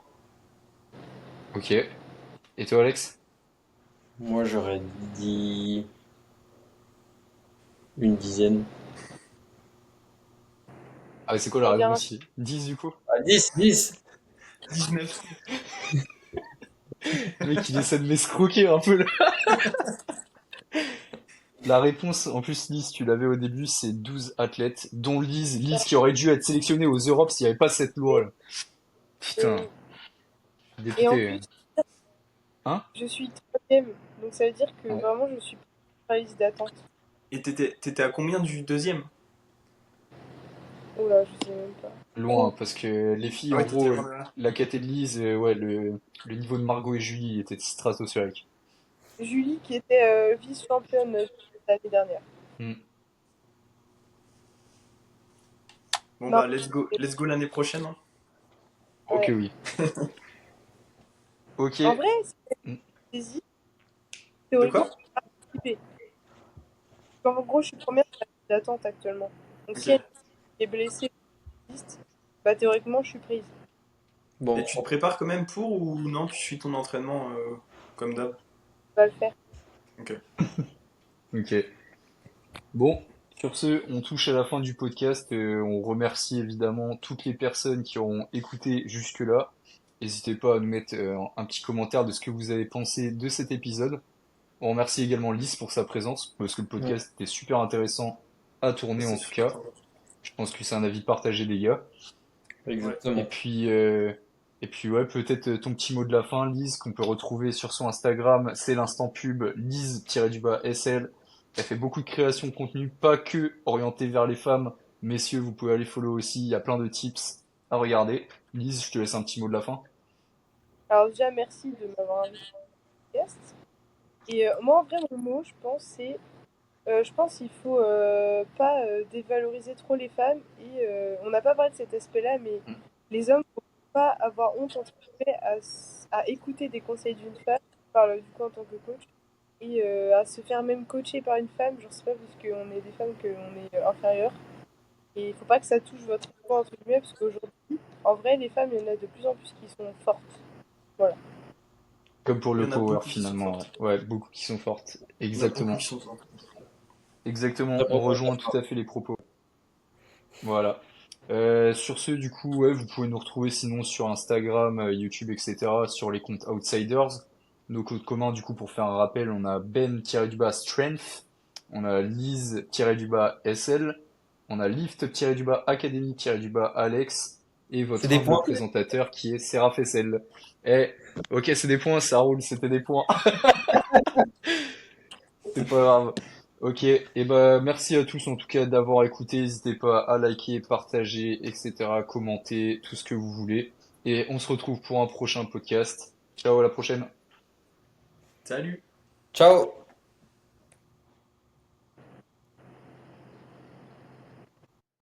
Ok. Et toi, Alex? Moi, j'aurais dit une dizaine. Ah, c'est quoi On la va dire réponse ici? 10 du coup? Ah, 10, 10. 19. Le mec, il essaie de m'escroquer un peu là. La réponse, en plus, Lise, tu l'avais au début, c'est 12 athlètes, dont Lise. Lise qui aurait dû être sélectionnée aux Europes s'il n'y avait pas cette loi et, là. Putain, et, et en député. plus, Hein? je suis troisième. Donc ça veut dire que Ouais. vraiment, je suis pas sur la liste d'attente. Et t'étais à combien du deuxième? Oula, je sais même pas. Loin, parce que les filles, Ah en ouais, t'étais gros, loin de là. la caté de Lise, ouais, le niveau de Margot et Julie était stratosphérique. Julie qui était vice-championne l'année dernière. Hmm. Bon Non, bah, let's go l'année prochaine, hein. Ok, ouais. oui. Ok. En vrai, Hmm. c'est easy. De Théoriquement, quoi? je peux participer. En gros, je suis première sur la liste d'attente actuellement. Donc si elle Ok. est blessée sur la liste, bah théoriquement, je suis prise. Et Bon, tu te prépares quand même pour ou non, tu suis ton entraînement comme d'hab? On va le faire. Ok. Ok. Bon, sur ce, on touche à la fin du podcast. On remercie évidemment toutes les personnes qui auront écouté jusque-là. N'hésitez pas à nous mettre un petit commentaire de ce que vous avez pensé de cet épisode. On remercie également Lys pour sa présence, parce que le ouais, podcast était super intéressant à tourner C'est en tout super cas. sympa. Je pense que c'est un avis partagé des gars. Ouais. Et exactement. puis, euh, et puis ouais, peut-être ton petit mot de la fin, Lise, qu'on peut retrouver sur son Instagram, c'est l'instant pub, Lise-SL. Elle fait beaucoup de création de contenu, pas que orienté vers les femmes. Messieurs, vous pouvez aller follow aussi, il y a plein de tips à regarder. Lise, je te laisse un petit mot de la fin. Alors déjà, merci de m'avoir invité au podcast. Et moi, en vrai, mon mot, je pense, c'est... je pense qu'il faut pas dévaloriser trop les femmes. Et on n'a pas parlé de cet aspect-là, mais Mm. les hommes, faut pas avoir honte entre guillemets, à écouter des conseils d'une femme. Je parle du coup en tant que coach. Et à se faire même coacher par une femme. Genre, c'est pas parce qu'on est des femmes qu'on est inférieures. Et il faut pas que ça touche votre ego, entre guillemets, parce qu'aujourd'hui, en vrai, les femmes, il y en a de plus en plus qui sont fortes. Voilà. Comme pour Il y le en a power beaucoup qui sont finalement, ouais. fortes. Ouais, beaucoup qui sont fortes. Il y en a beaucoup Exactement. qui sont fortes. Exactement, on Vraiment, rejoint tout à fait les propos. Voilà. Sur ce, du coup, ouais, vous pouvez nous retrouver sinon sur Instagram, YouTube, etc., sur les comptes Outsiders. Nos codes communs, du coup, pour faire un rappel, on a Ben-Strength, on a Lise-SL, on a Lift-Academy-Alex, et c'est votre des humble points. présentateur qui est Seraph SL. Eh, ok, c'est des points, ça roule, c'était des points. C'est pas grave. Ok, et bah merci à tous en tout cas d'avoir écouté. N'hésitez pas à liker, partager, etc., commenter, tout ce que vous voulez. Et on se retrouve pour un prochain podcast. Ciao, à la prochaine. Salut! Ciao!